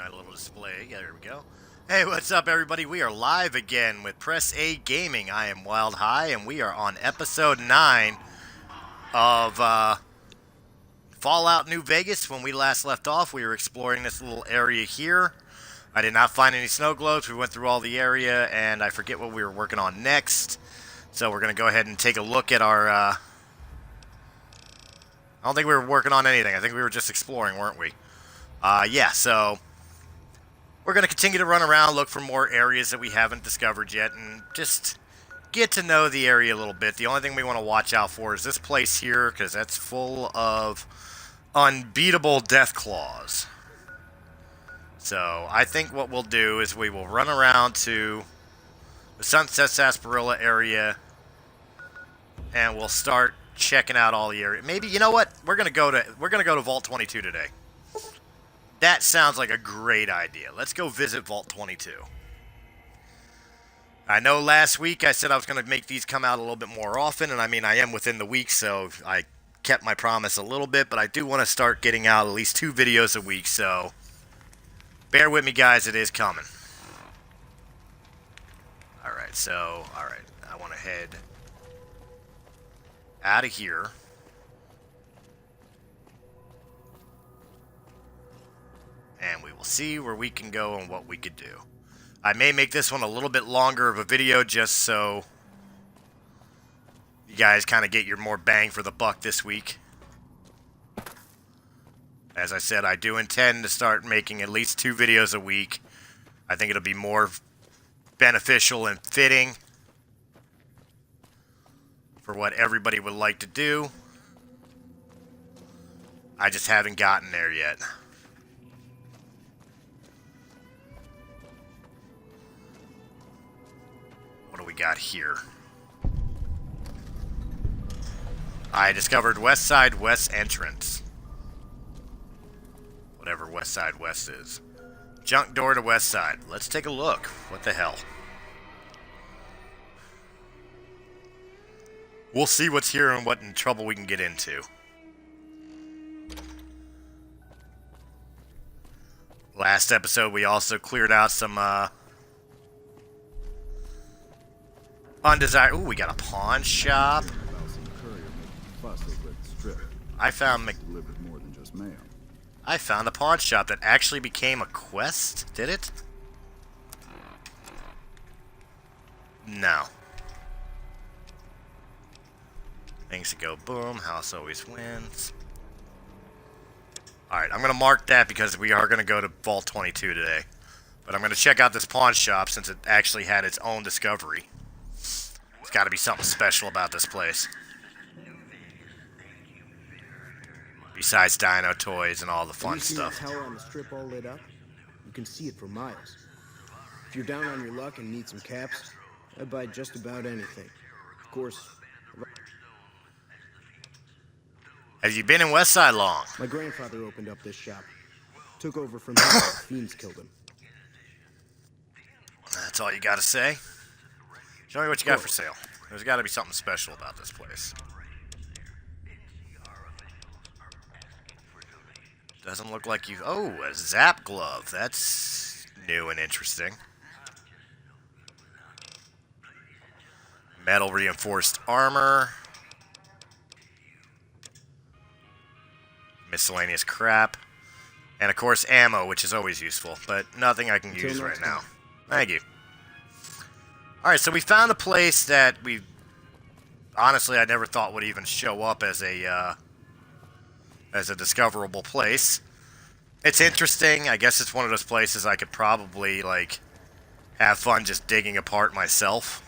my little display. Yeah, there we go. Hey, what's up, everybody? We are live again with Press A Gaming. I am Wyldehigh, and we are on episode 9 of Fallout New Vegas. When we last left off, we were exploring this little area here. I did not find any snow globes. We went through all the area, and I forget what we were working on next. So we're going to go ahead and take a look at our... I don't think we were working on anything. I think we were just exploring, weren't we? Yeah, so... we're going to continue to run around, look for more areas that we haven't discovered yet, and just get to know the area a little bit. The only thing we want to watch out for is this place here, because that's full of unbeatable death claws. So, I think what we'll do is we will run around to the Sunset Sarsaparilla area, and we'll start checking out all the area. Maybe, you know what? We're going to go to Vault 22 today. That sounds like a great idea. Let's go visit Vault 22. I know last week I said I was going to make these come out a little bit more often, and I mean, I am within the week, so I kept my promise a little bit, but I do want to start getting out at least 2 videos a week, so bear with me, guys. It is coming. Alright, I want to head out of here. And we will see where we can go and what we could do. I may make this one a little bit longer of a video just so you guys kind of get your more bang for the buck this week. As I said, I do intend to start making at least 2 videos a week. I think it'll be more beneficial and fitting for what everybody would like to do. I just haven't gotten there yet. What do we got here? I discovered West Side West entrance. Whatever West Side West is. Junk door to West Side. Let's take a look. What the hell? We'll see what's here and what in trouble we can get into. Last episode we also cleared out some undesired... Ooh, we got a pawn shop. I found a pawn shop that actually became a quest. Did it? No. Things that go boom. House always wins. Alright, I'm going to mark that because we are going to go to Vault 22 today. But I'm going to check out this pawn shop since it actually had its own discovery. There's got to be something special about this place. Besides dino toys and all the fun stuff. Have you seen that tower on the strip all lit up? You can see it for miles. If you're down on your luck and need some caps, I'd buy just about anything. Of course. Have you been in Westside long? My grandfather opened up this shop. Took over from him. Fiends killed him. That's all you got to say? Show me what you got for sale. There's got to be something special about this place. Doesn't look like you... Oh, a zap glove. That's new and interesting. Metal reinforced armor. Miscellaneous crap. And, of course, ammo, which is always useful. But nothing I can use right now. Thank you. Alright, so we found a place that we... honestly, I never thought would even show up as a discoverable place. It's interesting. I guess it's one of those places I could probably, like, have fun just digging apart myself.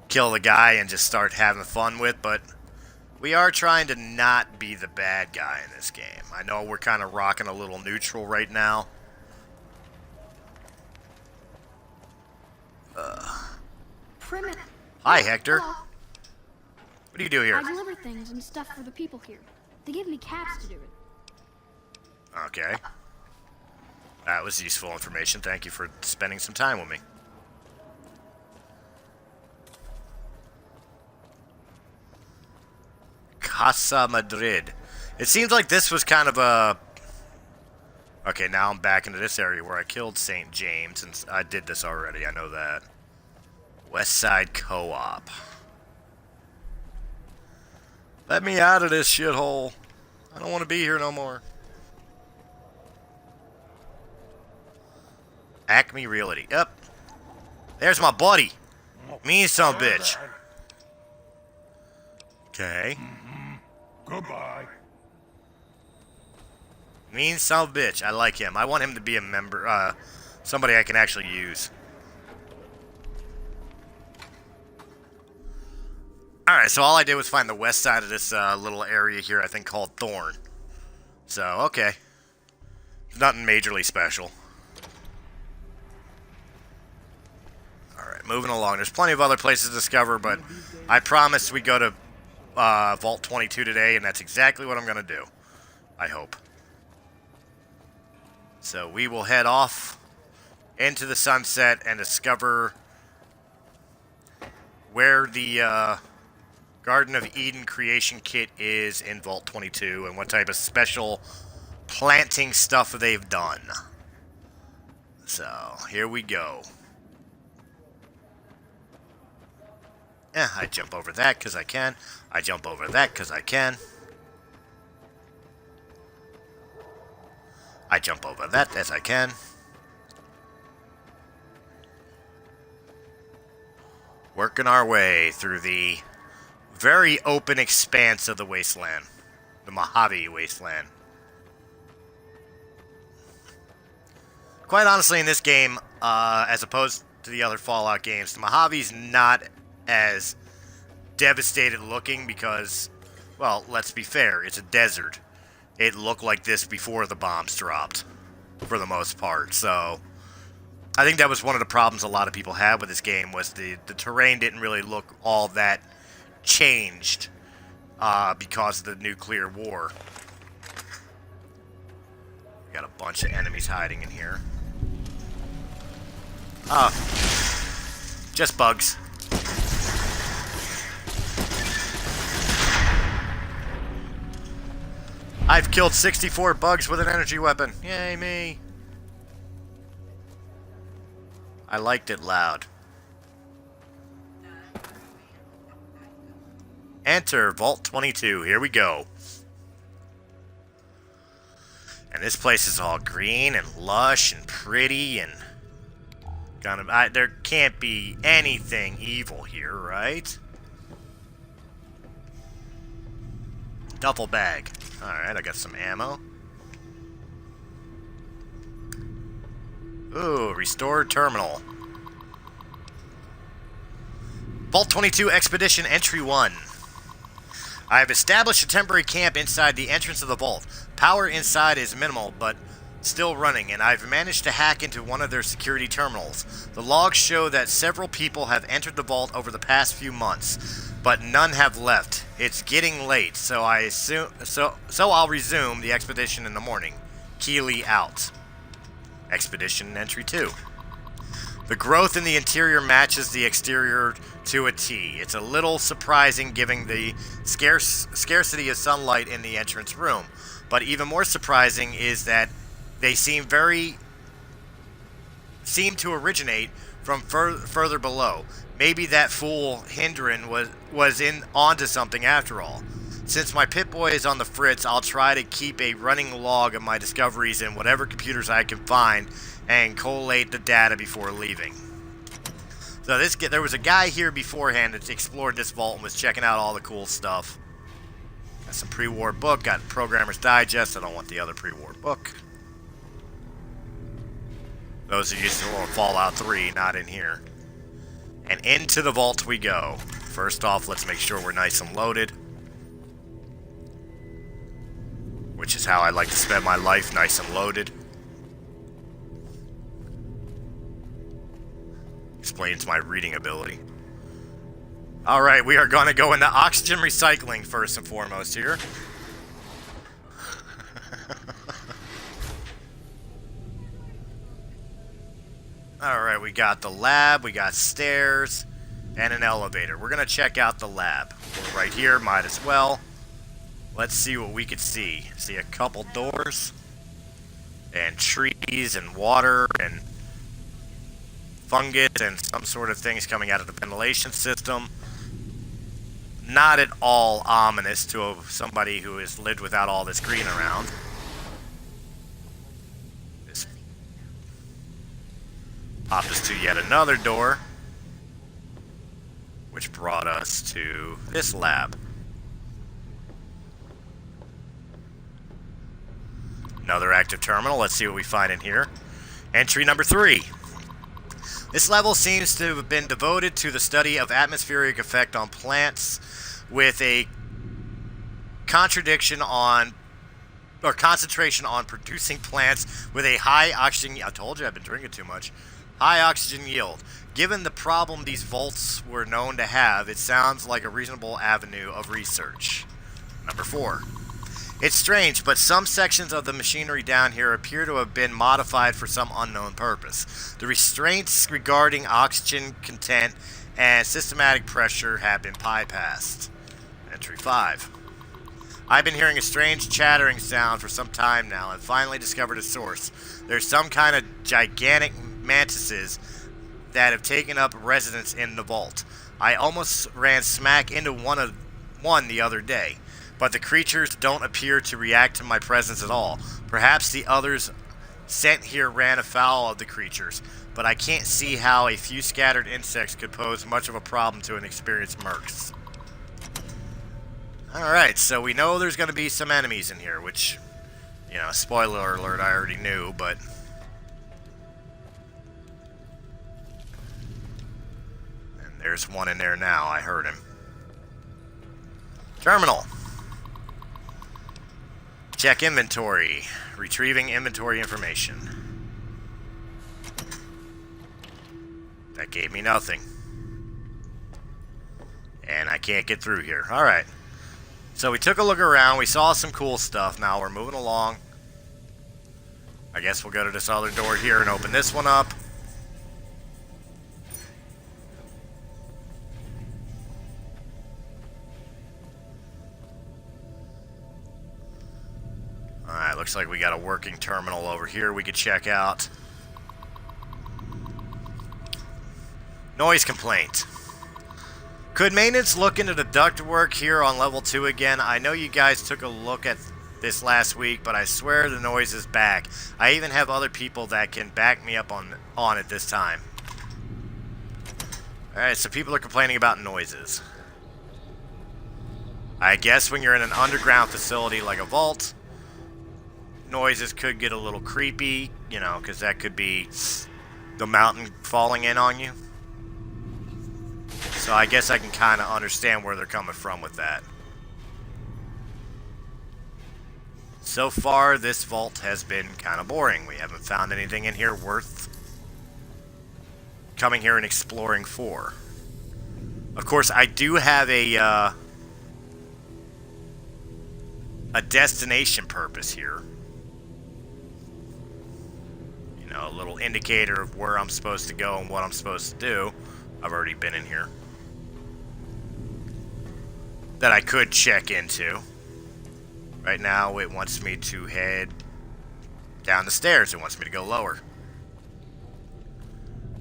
Kill the guy and just start having fun with, but we are trying to not be the bad guy in this game. I know we're kind of rocking a little neutral right now. Hi, Hector. Hello. What do you do here? I deliver things and stuff for the people here. They give me caps to do it. Okay. That was useful information. Thank you for spending some time with me. Casa Madrid. It seems like this was kind of a Okay, now I'm back into this area where I killed St. James, and I did this already, I know that. West Side Co-op. Let me out of this shithole. I don't want to be here no more. Acme Realty. Yep. There's my buddy. Mean son of a bitch. Okay. Goodbye. Mean son of a bitch. I like him. I want him to be a member, somebody I can actually use. Alright, so all I did was find the west side of this little area here, I think called Thorn. So, okay. Nothing majorly special. Alright, moving along. There's plenty of other places to discover, but I promised we'd go to Vault 22 today, and that's exactly what I'm going to do. I hope. So we will head off into the sunset and discover where the Garden of Eden creation kit is in Vault 22 and what type of special planting stuff they've done. So, here we go. Yeah, I jump over that because I can. I jump over that because I can. I jump over that as I can. Working our way through the very open expanse of the wasteland. The Mojave Wasteland. Quite honestly, in this game, as opposed to the other Fallout games, the Mojave's not as devastated looking because, well, let's be fair, it's a desert. It looked like this before the bombs dropped, for the most part, so I think that was one of the problems a lot of people had with this game, was the terrain didn't really look all that changed because of the nuclear war. Got a bunch of enemies hiding in here. Oh, just bugs. I've killed 64 bugs with an energy weapon. Yay, me. I liked it loud. Enter Vault 22. Here we go. And this place is all green and lush and pretty and there can't be anything evil here, right? Duffel bag. Alright, I got some ammo. Ooh, restored terminal. Vault 22 Expedition Entry 1. I have established a temporary camp inside the entrance of the vault. Power inside is minimal, but still running, and I've managed to hack into one of their security terminals. The logs show that several people have entered the vault over the past few months, but none have left. It's getting late, so I'll resume the expedition in the morning. Keeley out. Expedition Entry 2. The growth in the interior matches the exterior to a T. It's a little surprising given the scarcity of sunlight in the entrance room, but even more surprising is that they seem to originate from further below. Maybe that fool Hindren was onto something after all. Since my Pip-Boy is on the fritz, I'll try to keep a running log of my discoveries in whatever computers I can find and collate the data before leaving. So there was a guy here beforehand that explored this vault and was checking out all the cool stuff. Got some pre-war book, got Programmer's Digest. I don't want the other pre-war book. Those are used for Fallout 3, not in here. And into the vault we go. First off, let's make sure we're nice and loaded. Which is how I like to spend my life, nice and loaded. Explains my reading ability. Alright, we are going to go into oxygen recycling first and foremost here. Alright, we got the lab, we got stairs, and an elevator. We're going to check out the lab. We're right here, might as well. Let's see what we could see. See a couple doors. and trees and water and fungus and some sort of things coming out of the ventilation system. Not at all ominous to somebody who has lived without all this green around. This popped us to yet another door, which brought us to this lab. Another active terminal. Let's see what we find in here. Entry number 3. This level seems to have been devoted to the study of atmospheric effect on plants, with a concentration on producing plants with a high oxygen. I told you I've been drinking too much. High oxygen yield. Given the problem these vaults were known to have, it sounds like a reasonable avenue of research. Number 4. It's strange, but some sections of the machinery down here appear to have been modified for some unknown purpose. The restraints regarding oxygen content and systematic pressure have been bypassed. Entry 5. I've been hearing a strange chattering sound for some time now and finally discovered a source. There's some kind of gigantic mantises that have taken up residence in the vault. I almost ran smack into one the other day, but the creatures don't appear to react to my presence at all. Perhaps the others sent here ran afoul of the creatures, but I can't see how a few scattered insects could pose much of a problem to an experienced mercs. Alright, so we know there's going to be some enemies in here, which, you know, spoiler alert, I already knew, but... And there's one in there now, I heard him. Terminal. Check inventory. Retrieving inventory information. That gave me nothing. And I can't get through here. Alright. So we took a look around. We saw some cool stuff. Now we're moving along. I guess we'll go to this other door here and open this one up. Alright, looks like we got a working terminal over here we could check out. Noise complaint. Could maintenance look into the ductwork here on level 2 again? I know you guys took a look at this last week, but I swear the noise is back. I even have other people that can back me up on it this time. Alright, so people are complaining about noises. I guess when you're in an underground facility like a vault, noises could get a little creepy, you know, because that could be the mountain falling in on you. So I guess I can kind of understand where they're coming from with that. So far, this vault has been kind of boring. We haven't found anything in here worth coming here and exploring for. Of course, I do have a destination purpose here. You know, a little indicator of where I'm supposed to go and what I'm supposed to do. I've already been in here. That I could check into. Right now, it wants me to head down the stairs. It wants me to go lower.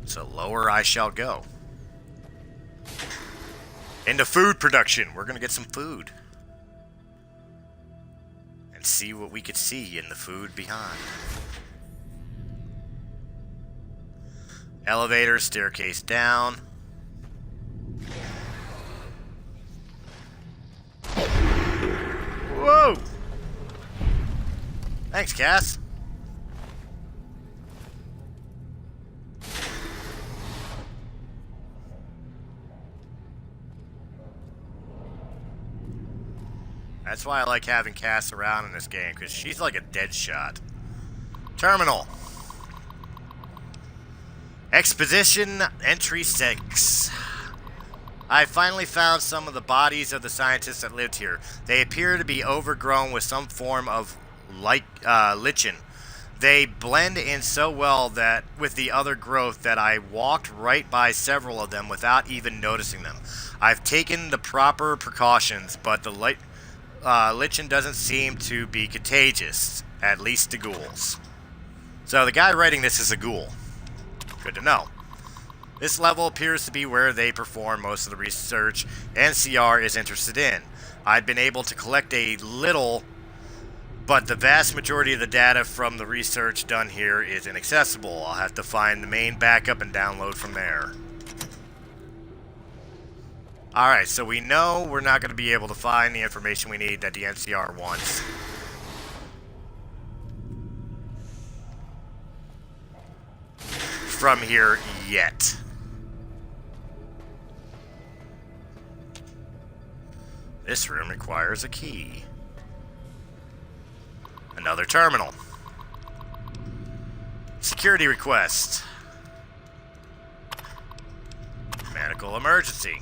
So lower I shall go. Into food production. We're going to get some food. And see what we could see in the food behind. Elevator, staircase down. Whoa! Thanks, Cass. That's why I like having Cass around in this game, because she's like a dead shot. Terminal. Exposition Entry 6. I finally found some of the bodies of the scientists that lived here. They appear to be overgrown with some form of lichen. They blend in so well that with the other growth that I walked right by several of them without even noticing them. I've taken the proper precautions, but the lichen doesn't seem to be contagious, at least to ghouls. So the guy writing this is a ghoul. Good to know. This level appears to be where they perform most of the research NCR is interested in. I've been able to collect a little, but the vast majority of the data from the research done here is inaccessible. I'll have to find the main backup and download from there. Alright, so we know we're not going to be able to find the information we need that the NCR wants. From here yet. This room requires a key. Another terminal. Security request. Medical emergency.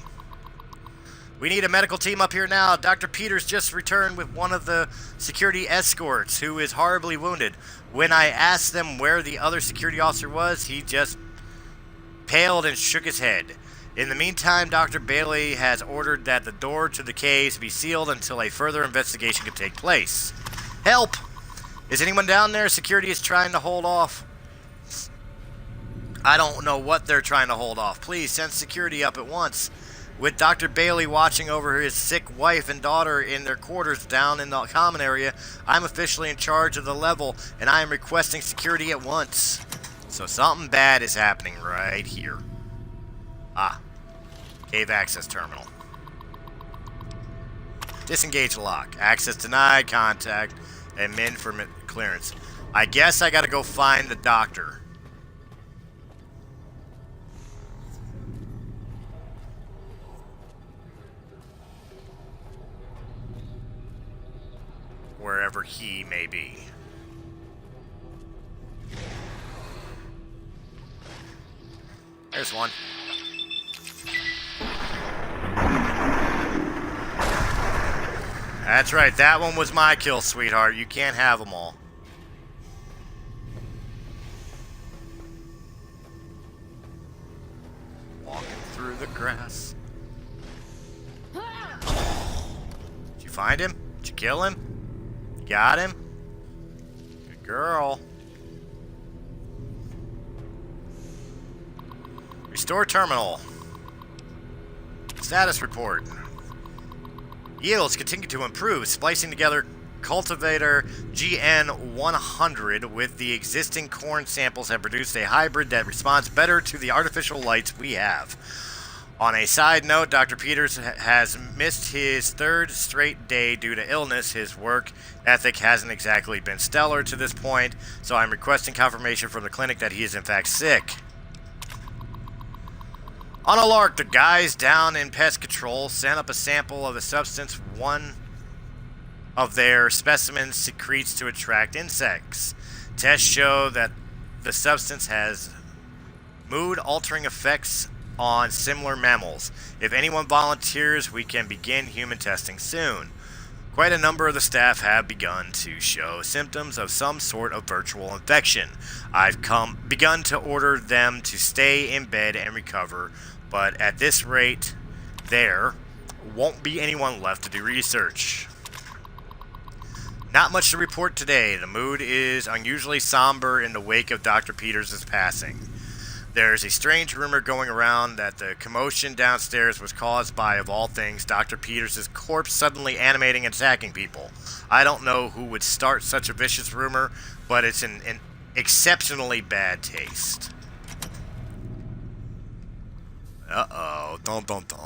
We need a medical team up here now. Dr. Peters just returned with one of the security escorts who is horribly wounded. When I asked them where the other security officer was, he just paled and shook his head. In the meantime, Dr. Bailey has ordered that the door to the caves be sealed until a further investigation can take place. Help! Is anyone down there? Security is trying to hold off. I don't know what they're trying to hold off. Please send security up at once. With Dr. Bailey watching over his sick wife and daughter in their quarters down in the common area, I'm officially in charge of the level, and I am requesting security at once. So something bad is happening right here. Ah. Cave access terminal. Disengage lock. Access denied. Contact admin for clearance. I guess I gotta go find the doctor. Wherever he may be. There's one. That's right, that one was my kill, sweetheart. You can't have them all. Walking through the grass. Did you find him? Did you kill him? You got him? Good girl. Restore terminal. Status report. Yields continue to improve, splicing together cultivator GN100 with the existing corn samples have produced a hybrid that responds better to the artificial lights we have. On a side note, Dr. Peters has missed his third straight day due to illness. His work ethic hasn't exactly been stellar to this point, so I'm requesting confirmation from the clinic that he is in fact sick. On a lark, the guys down in pest control sent up a sample of a substance one of their specimens secretes to attract insects. Tests show that the substance has mood-altering effects on similar mammals. If anyone volunteers, we can begin human testing soon. Quite a number of the staff have begun to show symptoms of some sort of virtual infection. I've begun to order them to stay in bed and recover, but at this rate, there won't be anyone left to do research. Not much to report today. The mood is unusually somber in the wake of Dr. Peters' passing. There's a strange rumor going around that the commotion downstairs was caused by, of all things, Dr. Peters' corpse suddenly animating and attacking people. I don't know who would start such a vicious rumor, but it's an exceptionally bad taste. Uh-oh. Dun dun dun.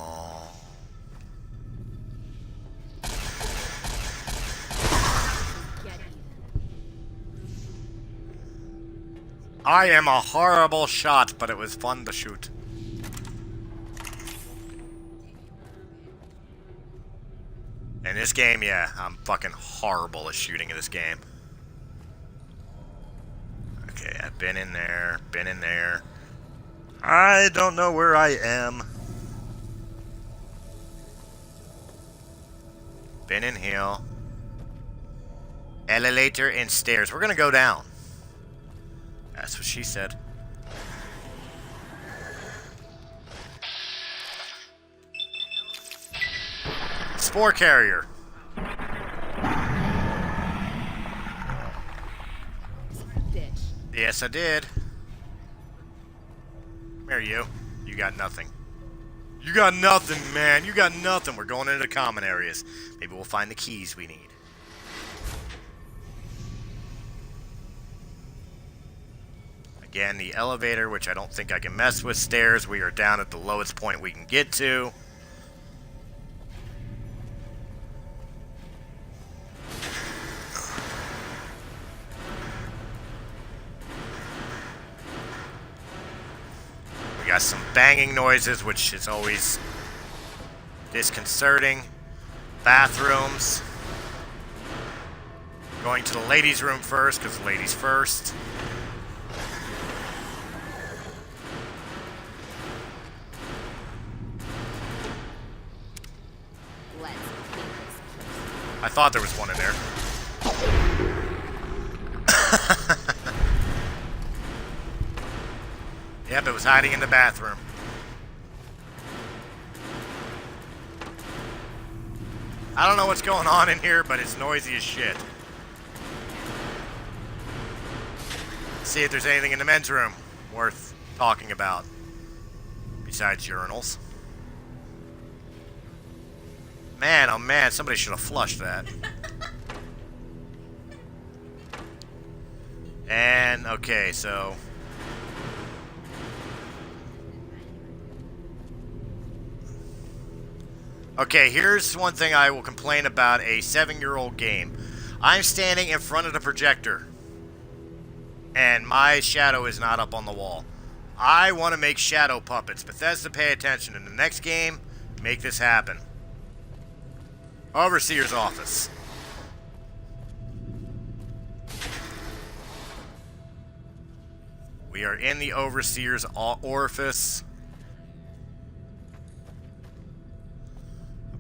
I am a horrible shot, but it was fun to shoot. In this game, yeah, I'm fucking horrible at shooting in this game. Okay, I've been in there, been in there. I don't know where I am. Been in here. Elevator and stairs. We're gonna go down. That's what she said. Spore carrier. Yes, I did. Come here, you. You got nothing. You got nothing, man. You got nothing. We're going into the common areas. Maybe we'll find the keys we need. Again, the elevator, which I don't think I can mess with. Stairs, we are down at the lowest point we can get to. We got some banging noises, which is always disconcerting. Bathrooms. Going to the ladies' room first, because ladies first. I thought there was one in there. Yep, it was hiding in the bathroom. I don't know what's going on in here, but it's noisy as shit. See if there's anything in the men's room worth talking about besides urinals. Man, oh man, somebody should have flushed that. And, okay, so... Okay, here's one thing I will complain about a 7-year-old game. I'm standing in front of the projector, and my shadow is not up on the wall. I want to make shadow puppets. Bethesda, pay attention. In the next game, make this happen. Overseer's office. We are in the Overseer's orifice.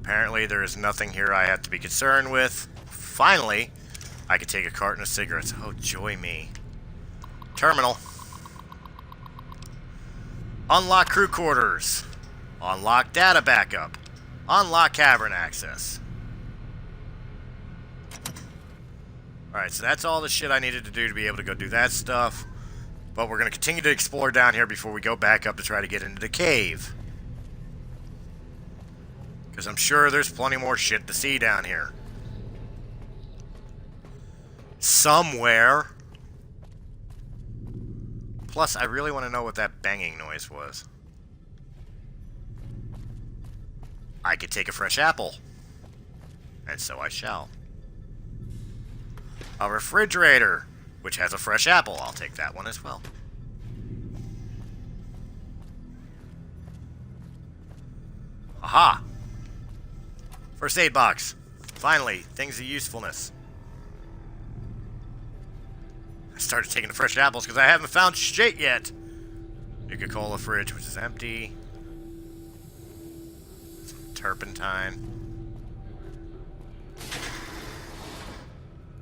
Apparently there is nothing here I have to be concerned with. Finally, I can take a carton of cigarettes. Oh, joy me. Terminal. Unlock crew quarters. Unlock data backup. Unlock cavern access. Alright, so that's all the shit I needed to do to be able to go do that stuff. But we're going to continue to explore down here before we go back up to try to get into the cave. Because I'm sure there's plenty more shit to see down here. Somewhere. Plus, I really want to know what that banging noise was. I could take a fresh apple. And so I shall. A refrigerator, which has a fresh apple. I'll take that one as well. Aha! First aid box. Finally, things of usefulness. I started taking the fresh apples because I haven't found shit yet. Nuka-Cola fridge, which is empty. Some turpentine.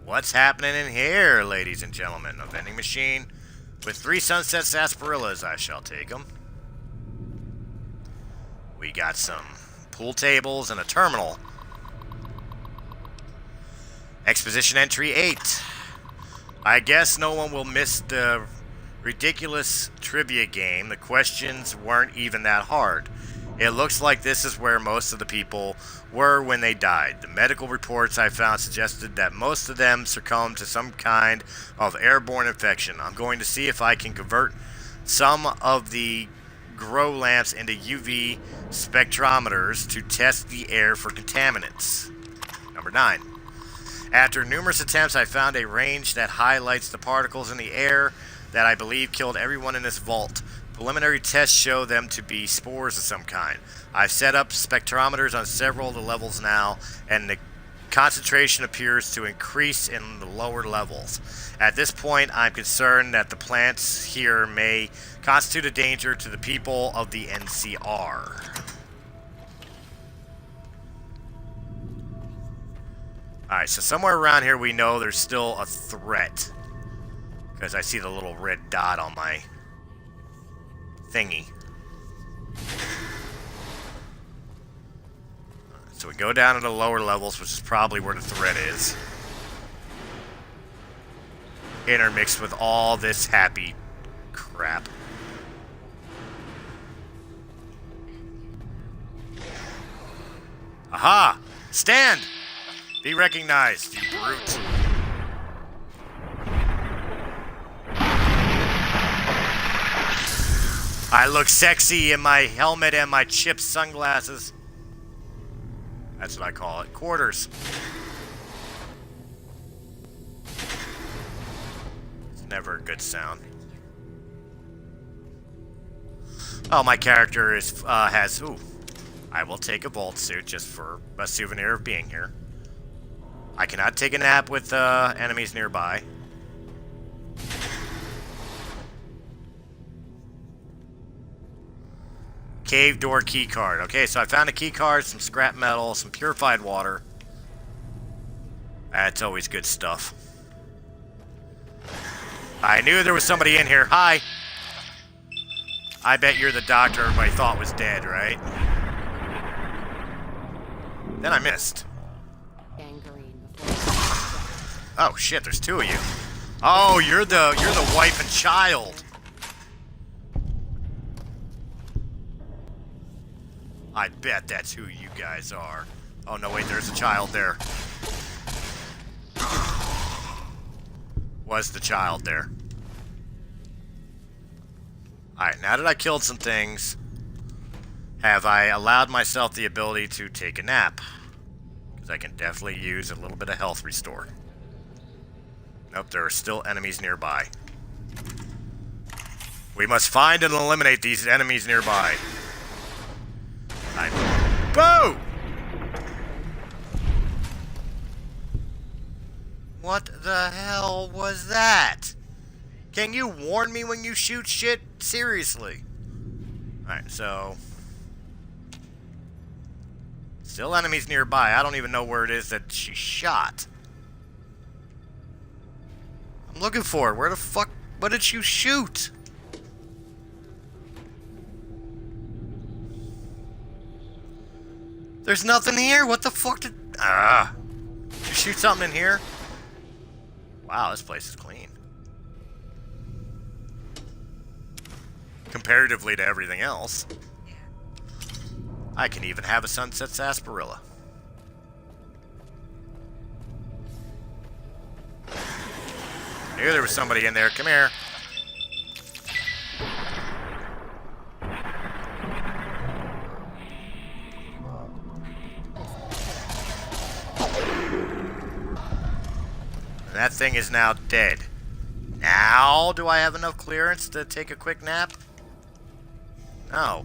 What's happening in here, ladies and gentlemen? A vending machine with 3 Sunset sarsaparillas. I shall take them. We got some pool tables and a terminal. Exposition entry 8. I guess no one will miss the ridiculous trivia game. The questions weren't even that hard. It looks like this is where most of the people were when they died. The medical reports I found suggested that most of them succumbed to some kind of airborne infection. I'm going to see if I can convert some of the grow lamps into UV spectrometers to test the air for contaminants. Number 9. After numerous attempts, I found a range that highlights the particles in the air that I believe killed everyone in this vault. Preliminary tests show them to be spores of some kind. I've set up spectrometers on several of the levels now, and the concentration appears to increase in the lower levels. At this point, I'm concerned that the plants here may constitute a danger to the people of the NCR. Alright, so somewhere around here we know there's still a threat. Because I see the little red dot on my thingy. So we go down to the lower levels, which is probably where the threat is. intermixed with all this happy crap. Aha! Stand! Be recognized, you brute. I look sexy in my helmet and my chip sunglasses. That's what I call it. Quarters. It's never a good sound. Oh, my character has... Ooh. I will take a vault suit just for a souvenir of being here. I cannot take a nap with enemies nearby. Cave door key card. Okay, so I found a key card, some scrap metal, some purified water. That's always good stuff. I knew there was somebody in here. Hi. I bet you're the doctor everybody thought was dead, right? Then I missed. Oh shit, there's two of you. Oh, you're the wife and child. I bet that's who you guys are. Oh no, wait, there's a child there. Was the child there? Alright, now that I killed some things, have I allowed myself the ability to take a nap? Because I can definitely use a little bit of health restore. Nope, there are still enemies nearby. We must find and eliminate these enemies nearby. Boo! What the hell was that? Can you warn me when you shoot shit? Seriously. Alright, so... Still enemies nearby. I don't even know where it is that she shot. I'm looking for it. Where the fuck... What did you shoot? There's nothing here. What the fuck did... Did you shoot something in here? Wow, this place is clean. Comparatively to everything else. I can even have a sunset sarsaparilla. I knew there was somebody in there. Come here. That thing is now dead. Now, do I have enough clearance to take a quick nap? No.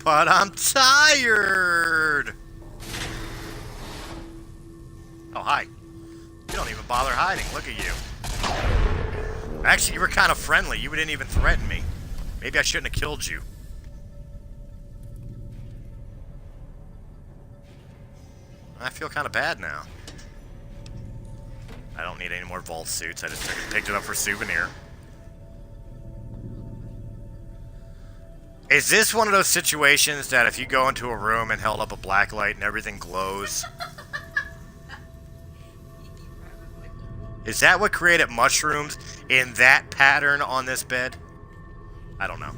But I'm tired! Oh, hi. You don't even bother hiding. Look at you. Actually, you were kind of friendly. You didn't even threaten me. Maybe I shouldn't have killed you. I feel kind of bad now. I don't need any more vault suits. I just picked it up for souvenir. Is this one of those situations that if you go into a room and held up a black light and everything glows? Is that what created mushrooms in that pattern on this bed? I don't know.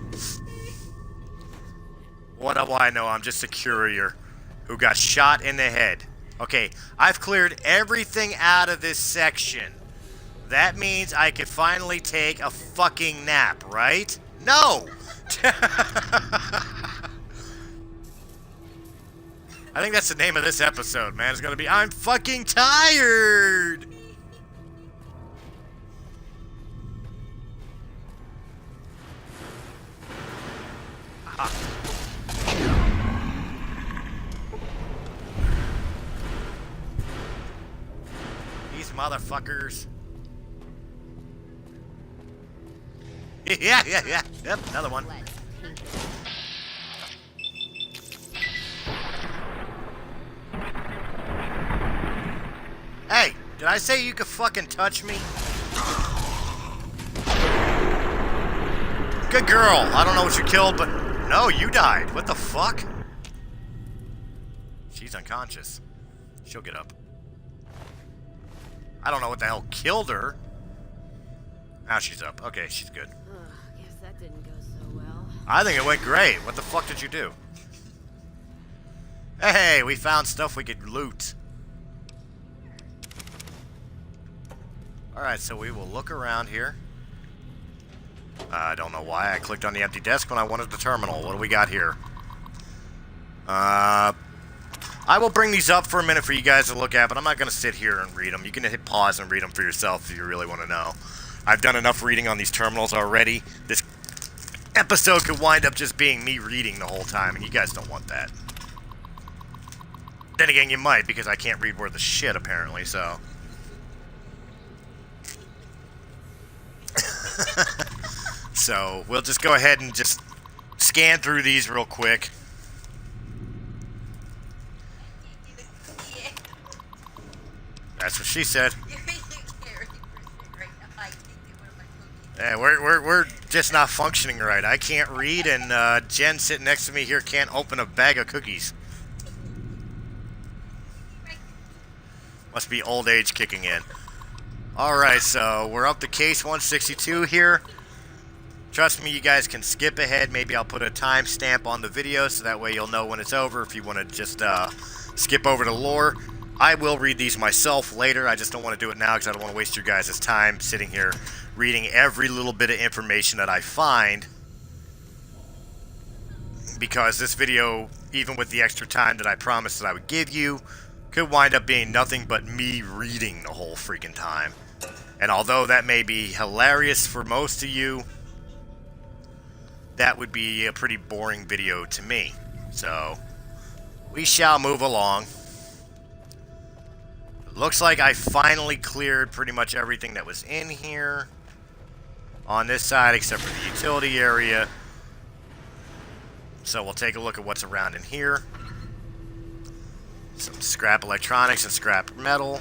What do I know? I'm just a courier who got shot in the head. Okay, I've cleared everything out of this section. That means I could finally take a fucking nap, right? No! I think that's the name of this episode, man. It's gonna be, I'm fucking tired! Aha. These motherfuckers. Yeah. Yep, another one. Hey, did I say you could fucking touch me? Good girl. I don't know what you killed, but... No, you died. What the fuck? She's unconscious. She'll get up. I don't know what the hell killed her. Now she's up. Okay, she's good. Guess that didn't go so well. I think it went great. What the fuck did you do? Hey, we found stuff we could loot. Alright, so we will look around here. I don't know why I clicked on the empty desk when I wanted the terminal. What do we got here? I will bring these up for a minute for you guys to look at, but I'm not going to sit here and read them. You can hit pause and read them for yourself if you really want to know. I've done enough reading on these terminals already. This episode could wind up just being me reading the whole time, and you guys don't want that. Then again, you might, because I can't read worth of shit, apparently, so... So, we'll just go ahead and just scan through these real quick. That's what she said. Yeah, we're just not functioning right. I can't read, and Jen sitting next to me here can't open a bag of cookies. Must be old age kicking in. Alright, so we're up to case 162 here. Trust me, you guys can skip ahead. Maybe I'll put a timestamp on the video so that way you'll know when it's over if you want to just skip over to lore. I will read these myself later. I just don't want to do it now because I don't want to waste your guys' time sitting here reading every little bit of information that I find. Because this video, even with the extra time that I promised that I would give you, could wind up being nothing but me reading the whole freaking time. And although that may be hilarious for most of you, that would be a pretty boring video to me. So, we shall move along. Looks like I finally cleared pretty much everything that was in here on this side except for the utility area. So we'll take a look at what's around in here. Some scrap electronics and scrap metal.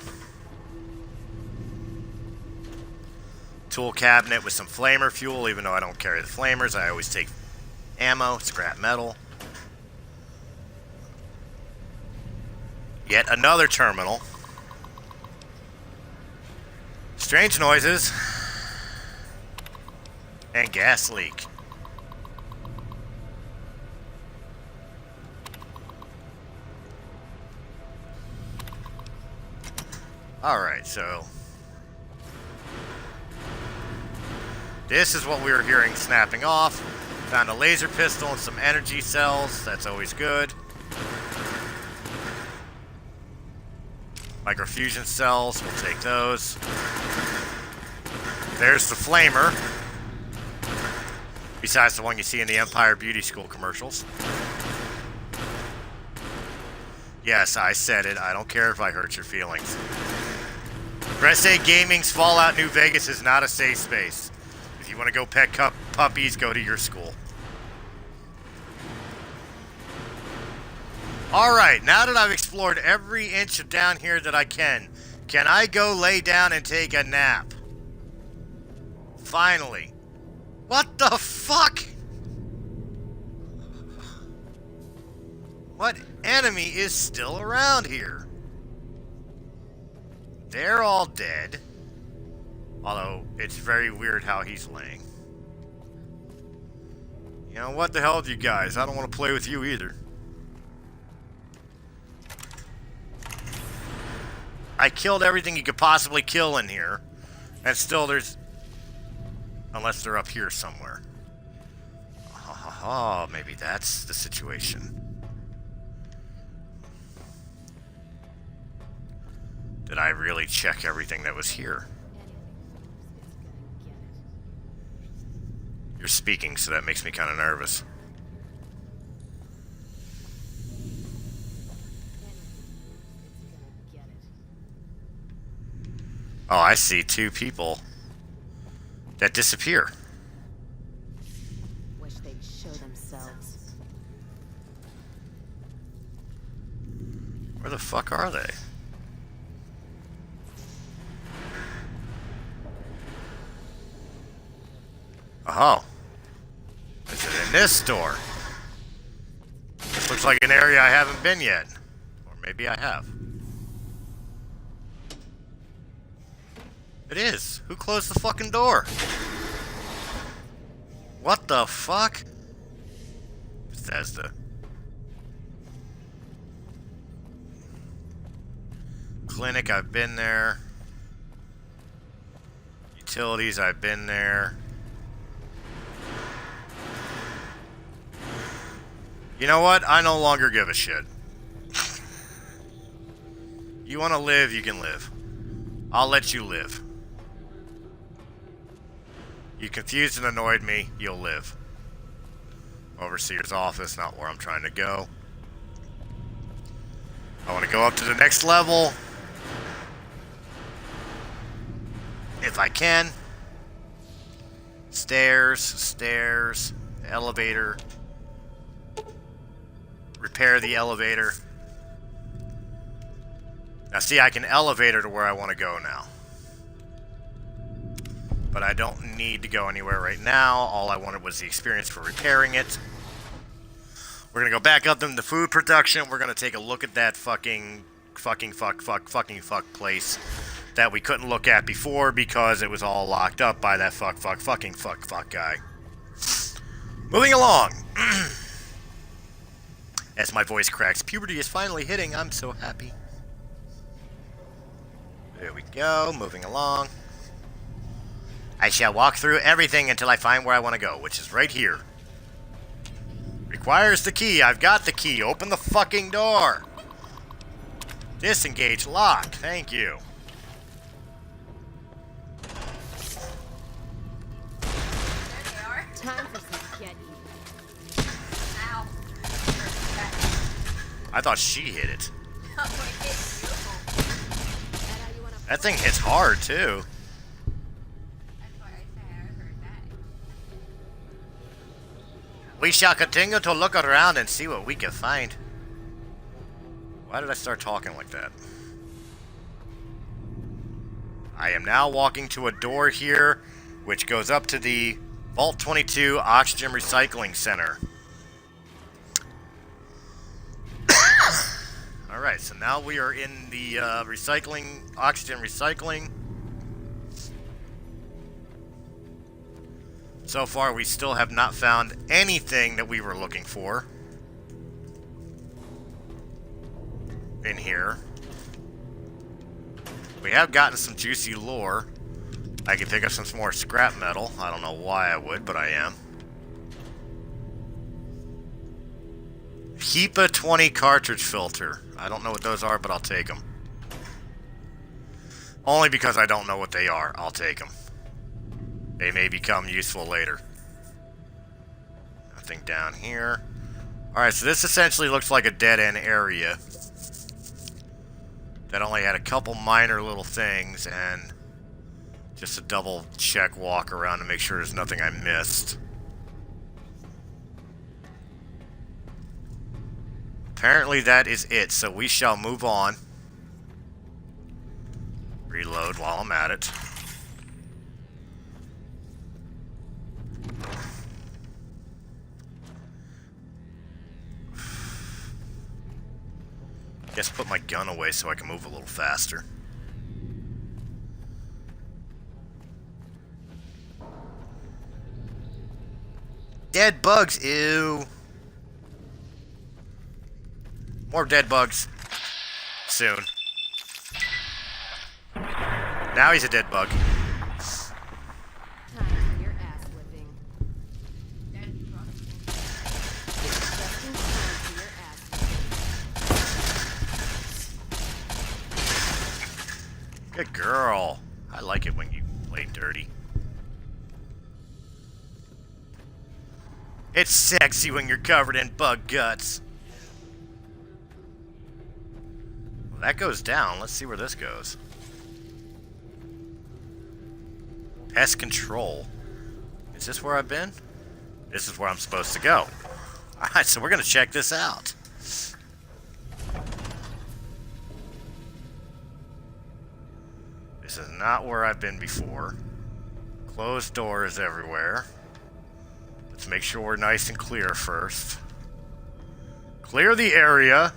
Tool cabinet with some flamer fuel, even though I don't carry the flamers. I always take ammo, scrap metal. Yet another terminal. Strange noises. And gas leak. Alright, so... this is what we were hearing snapping off. Found a laser pistol and some energy cells. That's always good. Microfusion cells. We'll take those. There's the flamer. Besides the one you see in the Empire Beauty School commercials. Yes, I said it. I don't care if I hurt your feelings. Press A Gaming's Fallout New Vegas is not a safe space. If you want to go pet puppies, go to your school. Alright, now that I've explored every inch of down here that I can I go lay down and take a nap? Finally. What the fuck? What enemy is still around here? They're all dead. Although, it's very weird how he's laying. You know, what the hell with you guys? I don't want to play with you either. I killed everything you could possibly kill in here. And still there's... unless they're up here somewhere. Oh, maybe that's the situation. Did I really check everything that was here? You're speaking, so that makes me kind of nervous. Oh, I see two people that disappear. Wish they'd show themselves. Where the fuck are they? Oh. Is it in this store? This looks like an area I haven't been yet. Or maybe I have. It is. Who closed the fucking door? What the fuck? Bethesda. Clinic, I've been there. Utilities, I've been there. You know what? I no longer give a shit. You want to live, you can live. I'll let you live. You confused and annoyed me, you'll live. Overseer's office, not where I'm trying to go. I want to go up to the next level. If I can. Stairs, stairs, elevator. Repair the elevator. Now see, I can elevate her to where I want to go now. But I don't need to go anywhere right now. All I wanted was the experience for repairing it. We're going to go back up into food production. We're going to take a look at that fucking fuck place that we couldn't look at before because it was all locked up by that fuck guy. Moving along. As my voice cracks, puberty is finally hitting. I'm so happy. There we go. Moving along. I shall walk through everything until I find where I want to go, which is right here. Requires the key. I've got the key. Open the fucking door. Disengage lock. Thank you. Time for some get Ow. I thought she hit it. Oh, it hit you. That thing hits hard, too. That's what I said. I heard that. We shall continue to look around and see what we can find. Why did I start talking like that? I am now walking to a door here, which goes up to the Vault 22 Oxygen Recycling Center. Alright, so now we are in the oxygen recycling. So far, we still have not found anything that we were looking for in here. We have gotten some juicy lore. I can pick up some more scrap metal. I don't know why I would, but I am. HEPA 20 cartridge filter. I don't know what those are, but I'll take them. Only because I don't know what they are. I'll take them. They may become useful later. Nothing down here. Alright, so this essentially looks like a dead-end area that only had a couple minor little things and just a double-check walk around to make sure there's nothing I missed. Apparently that is it, so we shall move on. Reload while I'm at it. Guess put my gun away so I can move a little faster. Dead bugs, ew. More dead bugs. Soon. Now he's a dead bug. time for your ass whipping. Just in time for your ass whipping. Good girl. I like it when you play dirty. It's sexy when you're covered in bug guts. Well, that goes down. Let's see where this goes. Pest control. Is this where I've been? This is where I'm supposed to go. Alright, so we're going to check this out. This is not where I've been before. Closed doors everywhere. Let's make sure we're nice and clear first. Clear the area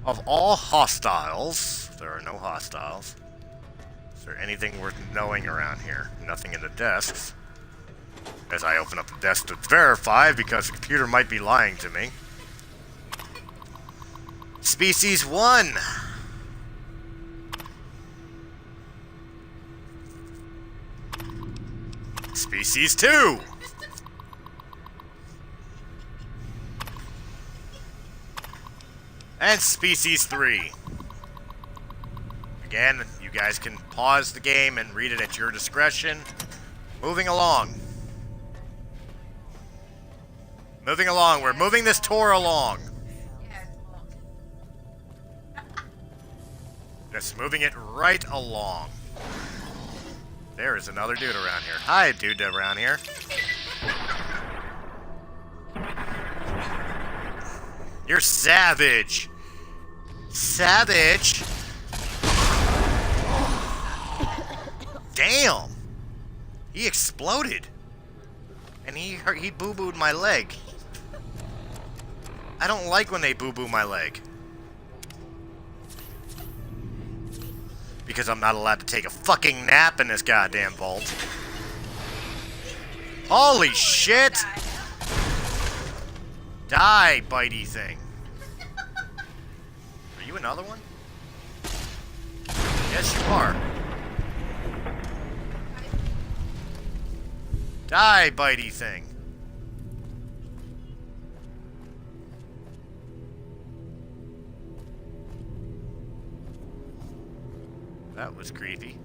of all hostiles. There are no hostiles. there anything worth knowing around here? Nothing in the desks. As I open up the desk to verify, because the computer might be lying to me. Species 1! Species 2! And Species 3. Again, you guys can pause the game and read it at your discretion. Moving along. Moving along. We're moving this tour along. Yeah, it's full. Just moving it right along. There is another dude around here. Hi, dude around here. You're savage. Savage. Damn. He exploded. And he boo-booed my leg. I don't like when they boo-boo my leg. Because I'm not allowed to take a fucking nap in this goddamn vault. Holy shit! Die, bitey thing. Are you another one? Yes, you are. Die, bitey thing. That was creepy.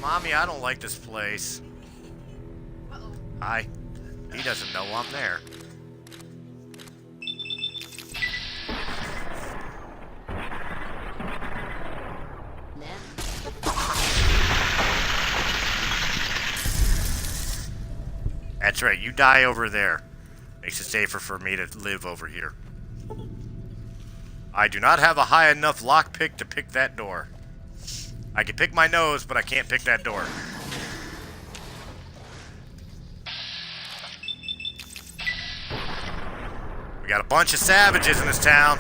Mommy, I don't like this place. Uh-oh. Hi. He doesn't know I'm there. That's right, you die over there. Makes it safer for me to live over here. I do not have a high enough lockpick to pick that door. I can pick my nose, but I can't pick that door. We got a bunch of savages in this town.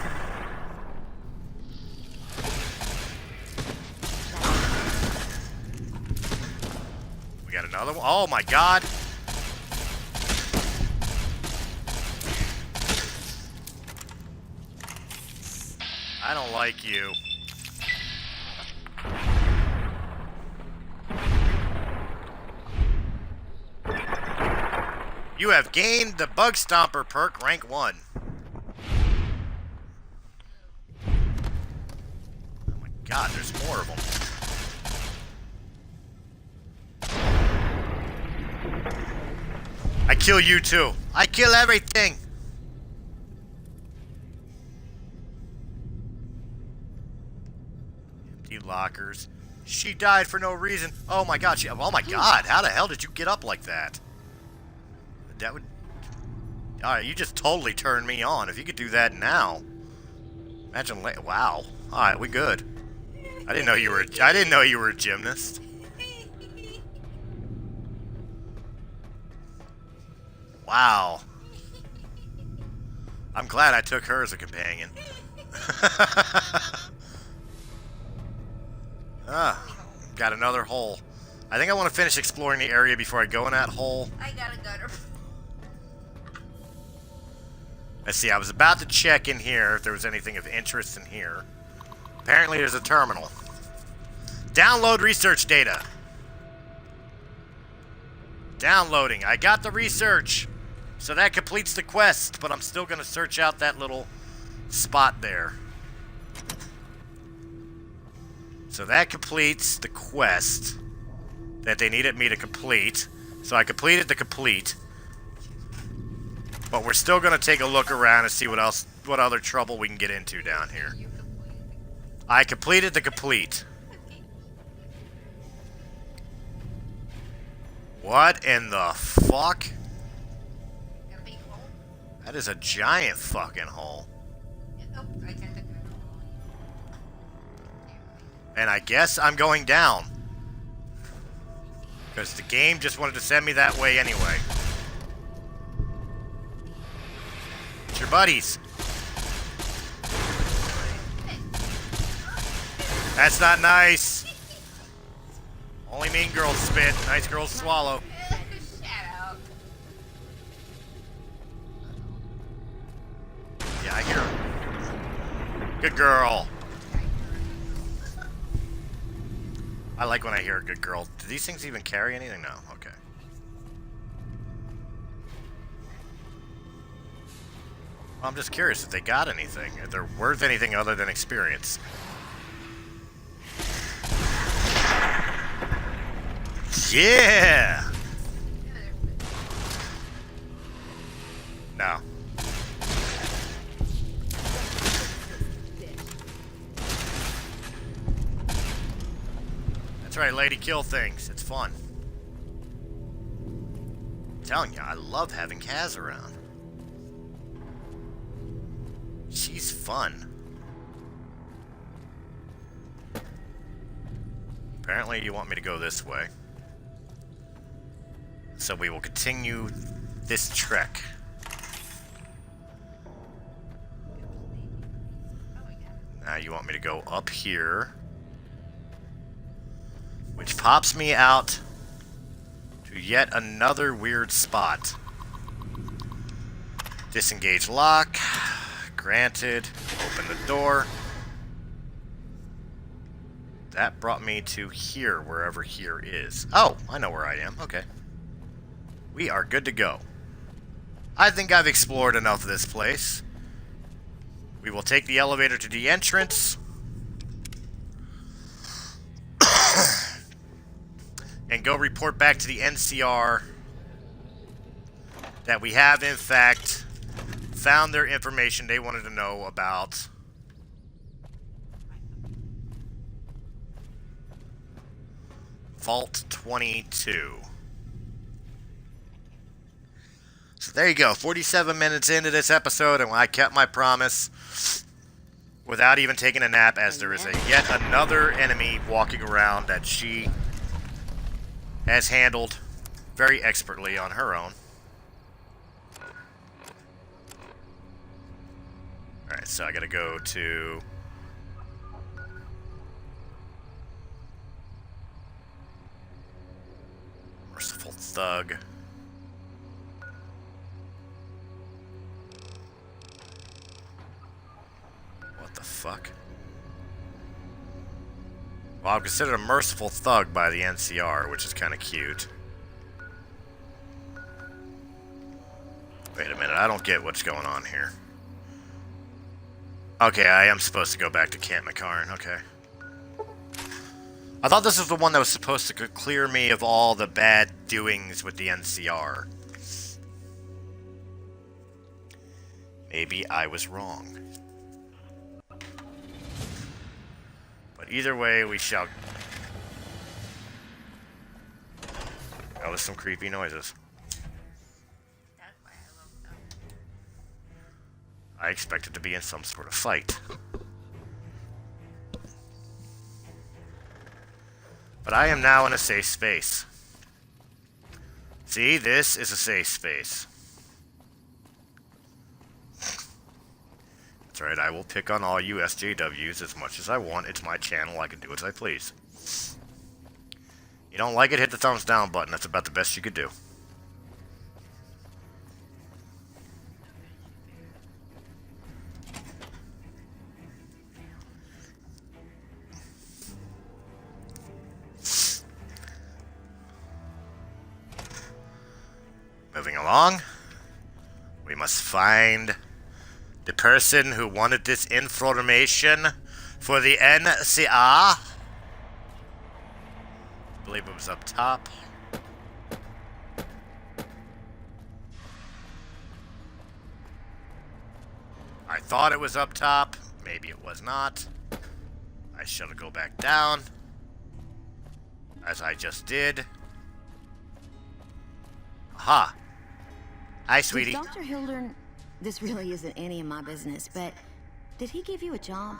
We got another one. Oh my god. I don't like you. You have gained the Bug Stomper perk, rank 1. Oh my god, there's more of them. I kill you too. I kill everything. Empty lockers. She died for no reason. Oh my god, oh my god, how the hell did you get up like that? That would... Alright, you just totally turned me on. If you could do that now. Imagine... Wow. Alright, we good. I didn't know you were a gymnast. Wow. I'm glad I took her as a companion. Got another hole. I think I want to finish exploring the area before I go in that hole. I got a gutter. Let's see, I was about to check in here if there was anything of interest in here. Apparently there's a terminal. Download research data. Downloading. I got the research. So that completes the quest, but I'm still going to search out that little spot there. So that completes the quest that they needed me to complete. So I completed the complete. But we're still going to take a look around and see what other trouble we can get into down here. I completed the complete. What in the fuck? Got a big hole. That is a giant fucking hole. Oh, I got the gutter. And I guess I'm going down. Because the game just wanted to send me that way anyway. It's your buddies. That's not nice. Only mean girls spit. Nice girls swallow. Shut up. Yeah, I hear her. Good girl. I like when I hear a good girl. Do these things even carry anything? No. Okay. Well, I'm just curious if they got anything. If they're worth anything other than experience. Yeah! No. That's right, lady, kill things. It's fun. I'm telling you, I love having Kaz around. She's fun. Apparently you want me to go this way. So we will continue this trek. Now you want me to go up here, which pops me out to yet another weird spot. Disengage lock. Granted. Open the door. That brought me to here, wherever here is. Oh, I know where I am. Okay. We are good to go. I think I've explored enough of this place. We will take the elevator to the entrance. And go report back to the NCR that we have, in fact, found their information they wanted to know about Vault 22. So there you go, 47 minutes into this episode, and I kept my promise without even taking a nap, as there is yet another enemy walking around that she has handled very expertly on her own. Alright, so I gotta go to... Merciful Thug. What the fuck? Well, I'm considered a merciful thug by the NCR, which is kind of cute. Wait a minute, I don't get what's going on here. Okay, I am supposed to go back to Camp McCarran, okay. I thought this was the one that was supposed to clear me of all the bad doings with the NCR. Maybe I was wrong. But either way, we shall... Oh, there's some creepy noises. That's why I love them. I expected to be in some sort of fight. But I am now in a safe space. See, this is a safe space. That's right, I will pick on all you SJWs as much as I want. It's my channel, I can do as I please. You don't like it, hit the thumbs down button. That's about the best you could do. Moving along, we must find the person who wanted this information for the NCR. I believe it was up top. I thought it was up top. Maybe it was not. I shall go back down, as I just did. Aha. Hi, sweetie. Did Dr. Hildern, this really isn't any of my business, but did he give you a job?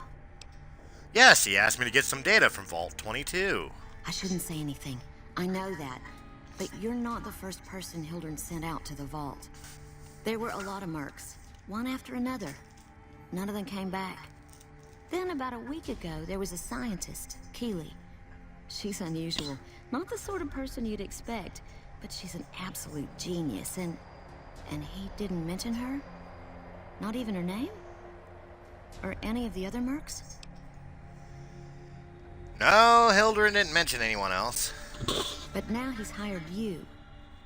Yes, he asked me to get some data from Vault 22. I shouldn't say anything. I know that. But you're not the first person Hildern sent out to the vault. There were a lot of mercs, one after another. None of them came back. Then about a week ago, there was a scientist, Keely. She's unusual. Not the sort of person you'd expect, but she's an absolute genius, and he didn't mention her? Not even her name? Or any of the other mercs? No, Hildren didn't mention anyone else. But now he's hired you,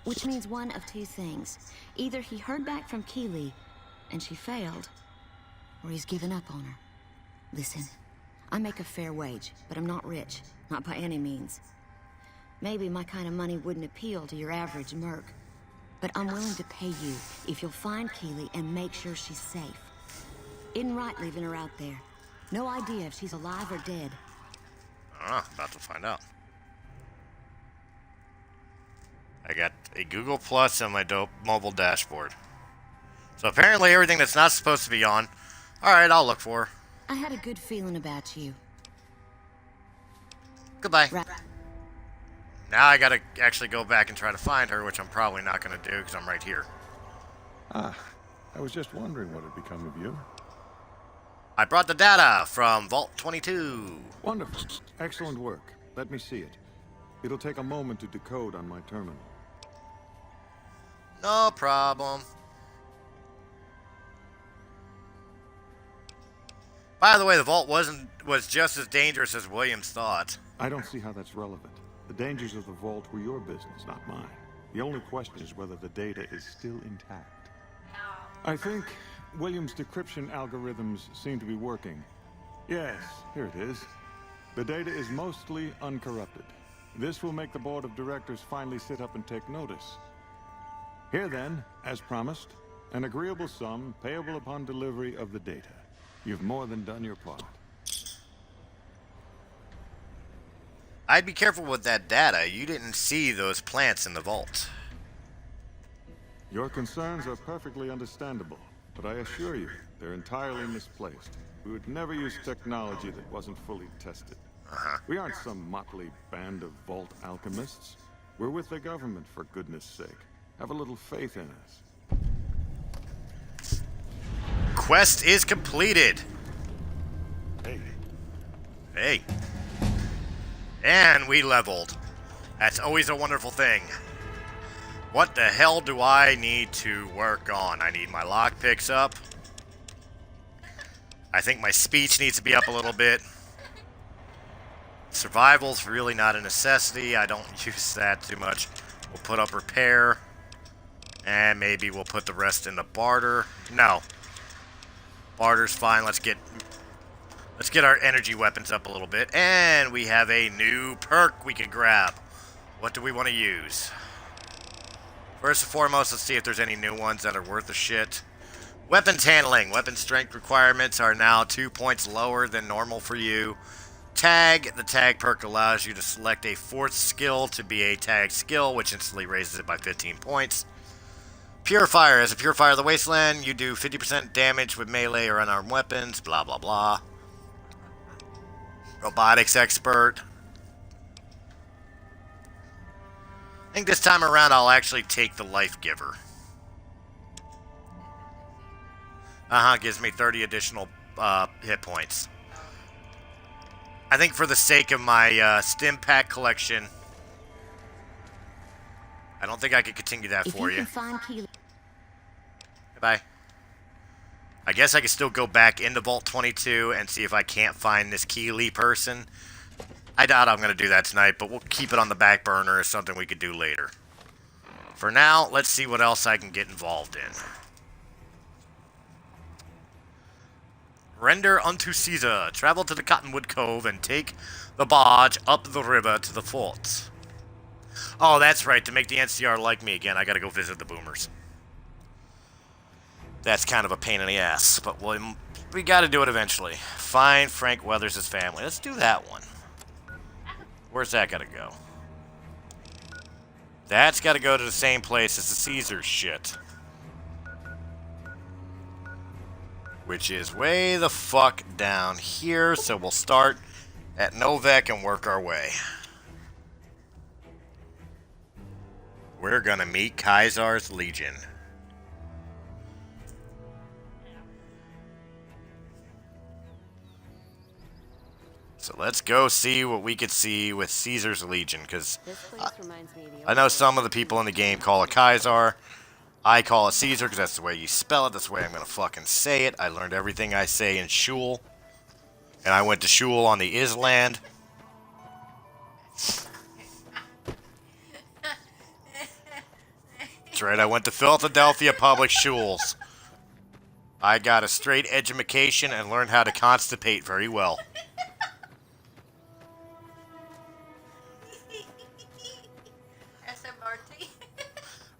which means one of two things. Either he heard back from Keely, and she failed, or he's given up on her. Listen, I make a fair wage, but I'm not rich. Not by any means. Maybe my kind of money wouldn't appeal to your average merc. But I'm willing to pay you if you'll find Keely and make sure she's safe. Isn't right leaving her out there. No idea if she's alive or dead. About to find out. I got a Google Plus on my dope mobile dashboard. So apparently everything that's not supposed to be on. Alright, I'll look for her. I had a good feeling about you. Goodbye. Right. Now I gotta actually go back and try to find her, which I'm probably not gonna do because I'm right here. Ah, I was just wondering what had become of you. I brought the data from Vault 22. Wonderful. Excellent work. Let me see it. It'll take a moment to decode on my terminal. No problem. By the way, the vault was just as dangerous as Williams thought. I don't see how that's relevant. The dangers of the vault were your business, not mine. The only question is whether the data is still intact. I think Williams' decryption algorithms seem to be working. Yes, here it is. The data is mostly uncorrupted. This will make the board of directors finally sit up and take notice. Here then, as promised, an agreeable sum payable upon delivery of the data. You've more than done your part. I'd be careful with that data. You didn't see those plants in the vault. Your concerns are perfectly understandable, but I assure you, they're entirely misplaced. We would never use technology that wasn't fully tested. We aren't some motley band of vault alchemists. We're with the government, for goodness sake. Have a little faith in us. Quest is completed. Hey. Hey. And we leveled. That's always a wonderful thing. What the hell do I need to work on? I need my lockpicks up. I think my speech needs to be up a little bit. Survival's really not a necessity. I don't use that too much. We'll put up repair. And maybe we'll put the rest in the barter. No. Barter's fine. Let's get our energy weapons up a little bit. And we have a new perk we can grab. What do we want to use? First and foremost, let's see if there's any new ones that are worth a shit. Weapons handling. Weapon strength requirements are now 2 points lower than normal for you. Tag. The tag perk allows you to select a fourth skill to be a tag skill, which instantly raises it by 15 points. Purifier. As a Purifier of the Wasteland, you do 50% damage with melee or unarmed weapons, blah, blah, blah. Robotics Expert. I think this time around I'll actually take the Life Giver. Gives me 30 additional hit points. I think for the sake of my stim pack collection, I don't think I could continue that for you. Goodbye. I guess I can still go back into Vault 22 and see if I can't find this Keely person. I doubt I'm going to do that tonight, but we'll keep it on the back burner as something we could do later. For now, let's see what else I can get involved in. Render unto Caesar. Travel to the Cottonwood Cove and take the barge up the river to the fort. Oh, that's right. To make the NCR like me again, I gotta go visit the boomers. That's kind of a pain in the ass, but we gotta do it eventually. Find Frank Weathers' family. Let's do that one. Where's that gotta go? That's gotta go to the same place as the Caesar shit. Which is way the fuck down here, so we'll start at Novak and work our way. We're gonna meet Kaisar's Legion. So let's go see what we could see with Caesar's Legion, because This place reminds me of the I know some of the people in the game call it Kaiser. I call it Caesar because that's the way you spell it. That's the way I'm going to fucking say it. I learned everything I say in shul. And I went to shul on the Island. That's right, I went to Philadelphia Public Schools. I got a straight education and learned how to constipate very well. SMRT.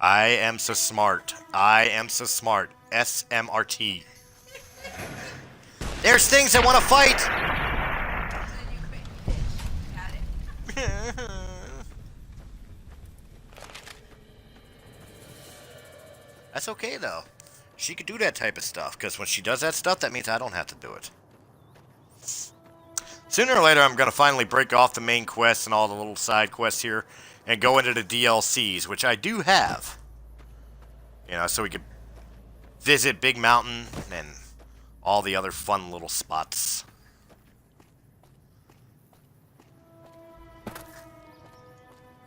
I am so smart. I am so smart. SMRT. There's things that want to fight! Then you quit, you bitch. Got it. That's okay, though. She could do that type of stuff, because when she does that stuff, that means I don't have to do it. Sooner or later, I'm going to finally break off the main quests and all the little side quests here and go into the DLCs, which I do have. You know, so we could visit Big Mountain and all the other fun little spots.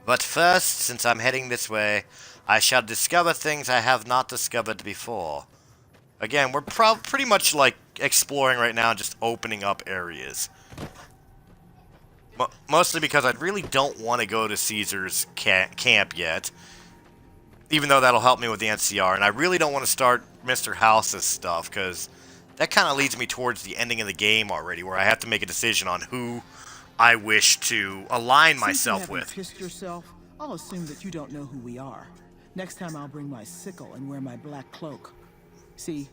But first, since I'm heading this way, I shall discover things I have not discovered before. Again, we're pretty much like exploring right now, just opening up areas. Mostly because I really don't want to go to Caesar's camp yet. Even though that'll help me with the NCR. And I really don't want to start Mr. House's stuff, because that kind of leads me towards the ending of the game already, where I have to make a decision on who I wish to align myself Since you haven't with. pissed yourself, I'll assume that you don't know who we are. Next time I'll bring my sickle and wear my black cloak. See,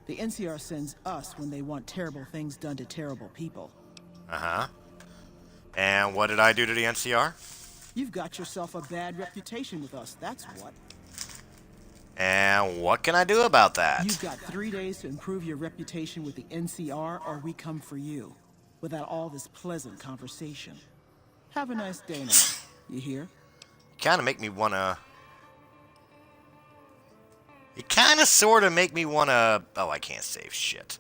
the NCR sends us when they want terrible things done to terrible people. Uh-huh. And what did I do to the NCR? You've got yourself a bad reputation with us, that's what. And what can I do about that? You've got 3 days to improve your reputation with the NCR, or we come for you. Without all this pleasant conversation. Have a nice day now. You hear? Kind of make me want to... You kind of sort of make me want to... Oh, I can't save shit.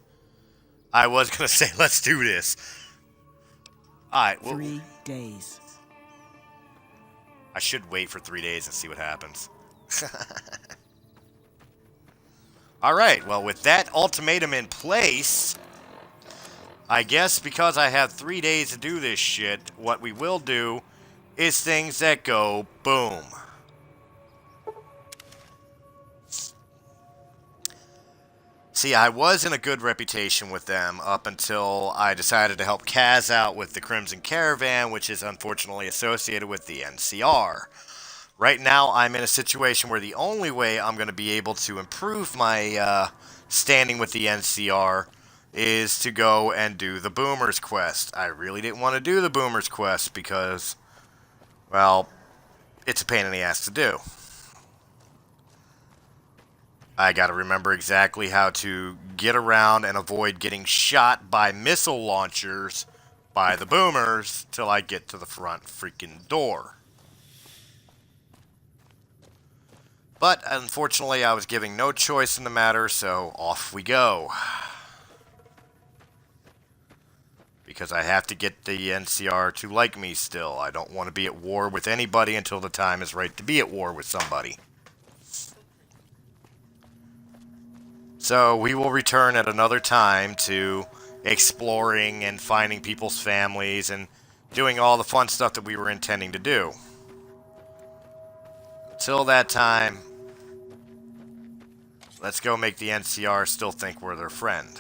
I was going to say, let's do this. Alright, well... 3 days. I should wait for 3 days and see what happens. Alright, well, with that ultimatum in place... I guess because I have 3 days to do this shit, what we will do is things that go boom. See, I was in a good reputation with them up until I decided to help Kaz out with the Crimson Caravan, which is unfortunately associated with the NCR. Right now, I'm in a situation where the only way I'm going to be able to improve my standing with the NCR is to go and do the Boomers quest. I really didn't want to do the Boomers quest because, well, it's a pain in the ass to do. I gotta remember exactly how to get around and avoid getting shot by missile launchers by the Boomers till I get to the front freaking door. But unfortunately, I was giving no choice in the matter, so off we go. Because I have to get the NCR to like me still. I don't want to be at war with anybody until the time is right to be at war with somebody. So we will return at another time to exploring and finding people's families and doing all the fun stuff that we were intending to do. Until that time, let's go make the NCR still think we're their friend.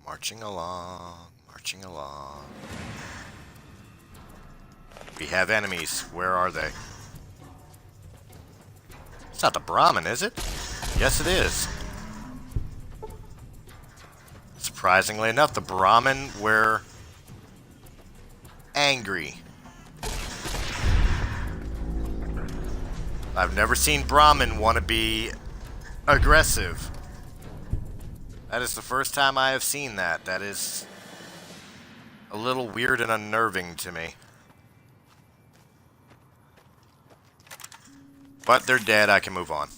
Marching along, marching along. We have enemies. Where are they? It's not the Brahmin, is it? Yes, it is. Surprisingly enough, the Brahmin were angry. I've never seen Brahmin want to be aggressive. That is the first time I have seen that. That is a little weird and unnerving to me. But they're dead, I can move on.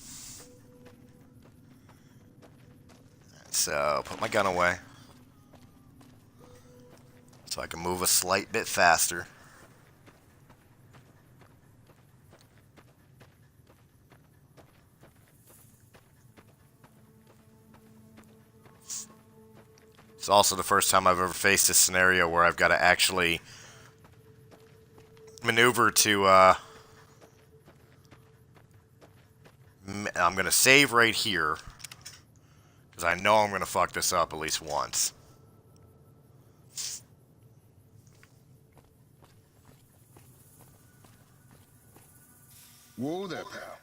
So, put my gun away. So I can move a slight bit faster. It's also the first time I've ever faced a scenario where I've got to actually maneuver to, I'm going to save right here, because I know I'm going to fuck this up at least once. Whoa there, pal.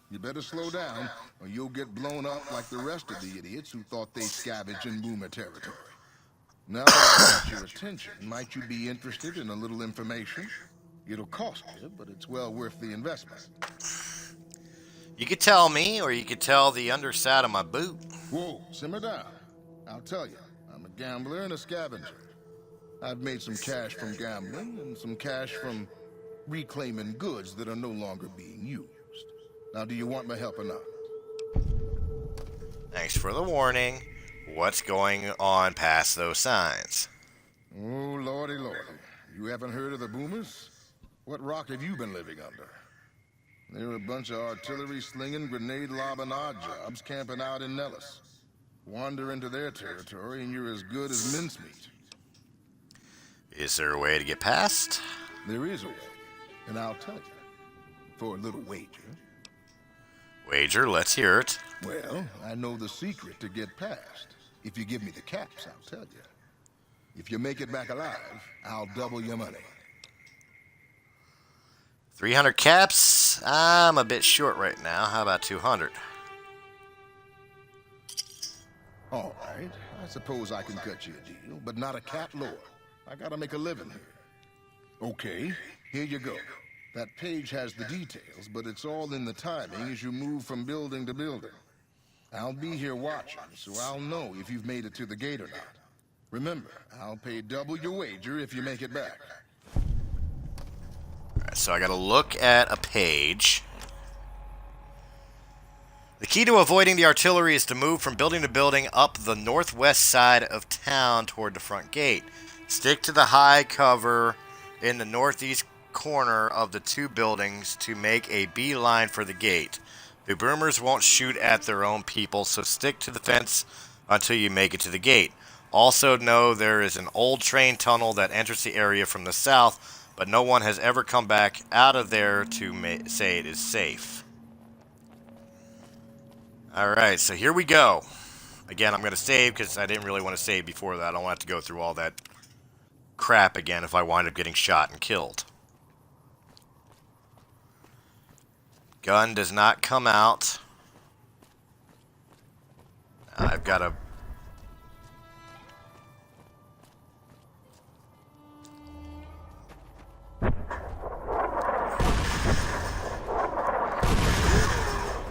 You better slow down, or you'll get blown up like the rest of the idiots who thought they scavenged in boomer territory. Now that I've got your attention, might you be interested in a little information? It'll cost you, but it's well worth the investment. You could tell me, or you could tell the underside of my boot. Whoa, simmer down. I'll tell you, I'm a gambler and a scavenger. I've made some cash from gambling and some cash from reclaiming goods that are no longer being used. Now, do you want my help or not? Thanks for the warning. What's going on past those signs? Oh, lordy, lordy. You haven't heard of the boomers? What rock have you been living under? They're a bunch of artillery-slinging, grenade-lobbing odd jobs camping out in Nellis. Wander into their territory and you're as good as mincemeat. Is there a way to get past? There is a way, and I'll tell you. For a little wager. Wager, let's hear it. Well, I know the secret to get past. If you give me the caps, I'll tell you. If you make it back alive, I'll double your money. 300 caps? I'm a bit short right now. How about 200? All right, I suppose I can cut you a deal, but not a cat lower. I gotta make a living here. Okay, here you go. That page has the details, but it's all in the timing as you move from building to building. I'll be here watching, so I'll know if you've made it to the gate or not. Remember, I'll pay double your wager if you make it back. Alright, so I gotta look at a page. The key to avoiding the artillery is to move from building to building up the northwest side of town toward the front gate. Stick to the high cover in the northeast corner of the two buildings to make a beeline for the gate. The boomers won't shoot at their own people, so stick to the fence until you make it to the gate. Also know there is an old train tunnel that enters the area from the south, but no one has ever come back out of there to say it is safe. Alright, so here we go. Again, I'm going to save because I didn't really want to save before that. I don't want to go through all that crap again if I wind up getting shot and killed. Gun does not come out. I've got to...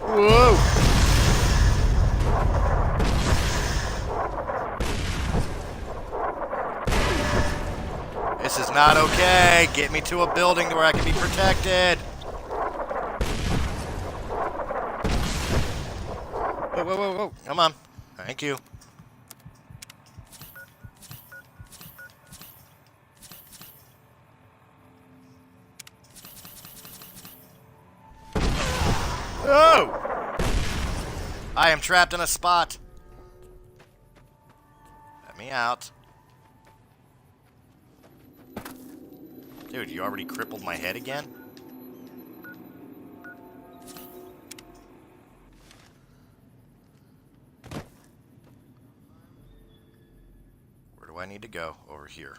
Whoa! This is not okay. Get me to a building where I can be protected. Whoa, whoa, whoa, whoa. Come on. Thank you. Oh! I am trapped in a spot. Let me out. Dude, you already crippled my head again? Where do I need to go? Over here.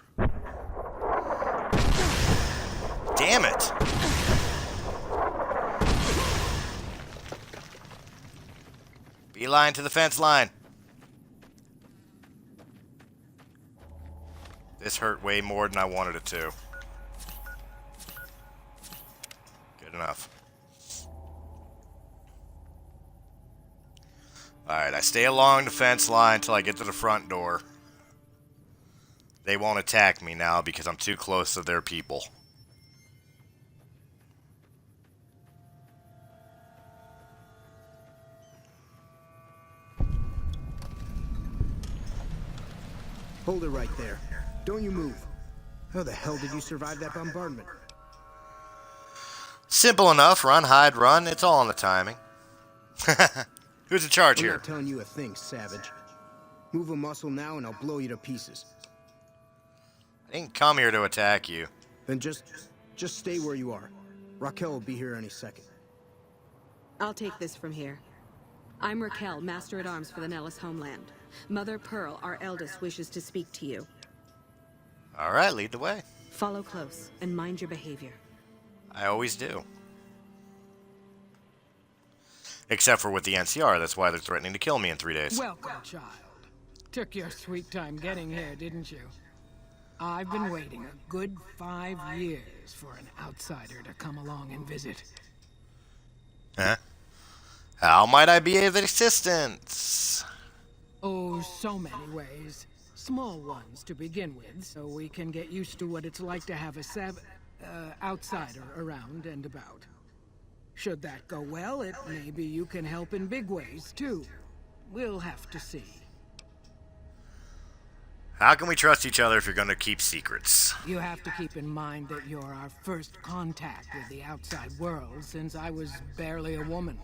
Damn it! Beeline to the fence line. This hurt way more than I wanted it to. Good enough. Alright, I stay along the fence line until I get to the front door. They won't attack me now because I'm too close to their people. Hold it right there. Don't you move. How the hell did you survive that bombardment? Simple enough. Run, hide, run. It's all in the timing. Who's in charge I'm here? not telling you a thing, savage. Move a muscle now and I'll blow you to pieces. I didn't come here to attack you. Then just stay where you are. Raquel will be here any second. I'll take this from here. I'm Raquel, Master-at-Arms for the Nellis homeland. Mother Pearl, our eldest, wishes to speak to you. All right, lead the way. Follow close and mind your behavior. I always do. Except for with the NCR. That's why they're threatening to kill me in 3 days. Welcome, child. Took your sweet time getting here, didn't you? I've been waiting a good 5 years for an outsider to come along and visit. Huh? How might I be of assistance? Oh, so many ways. Small ones to begin with, so we can get used to what it's like to have a outsider around and about. Should that go well, maybe you can help in big ways, too. We'll have to see. How can we trust each other if you're going to keep secrets? You have to keep in mind that you're our first contact with the outside world since I was barely a woman.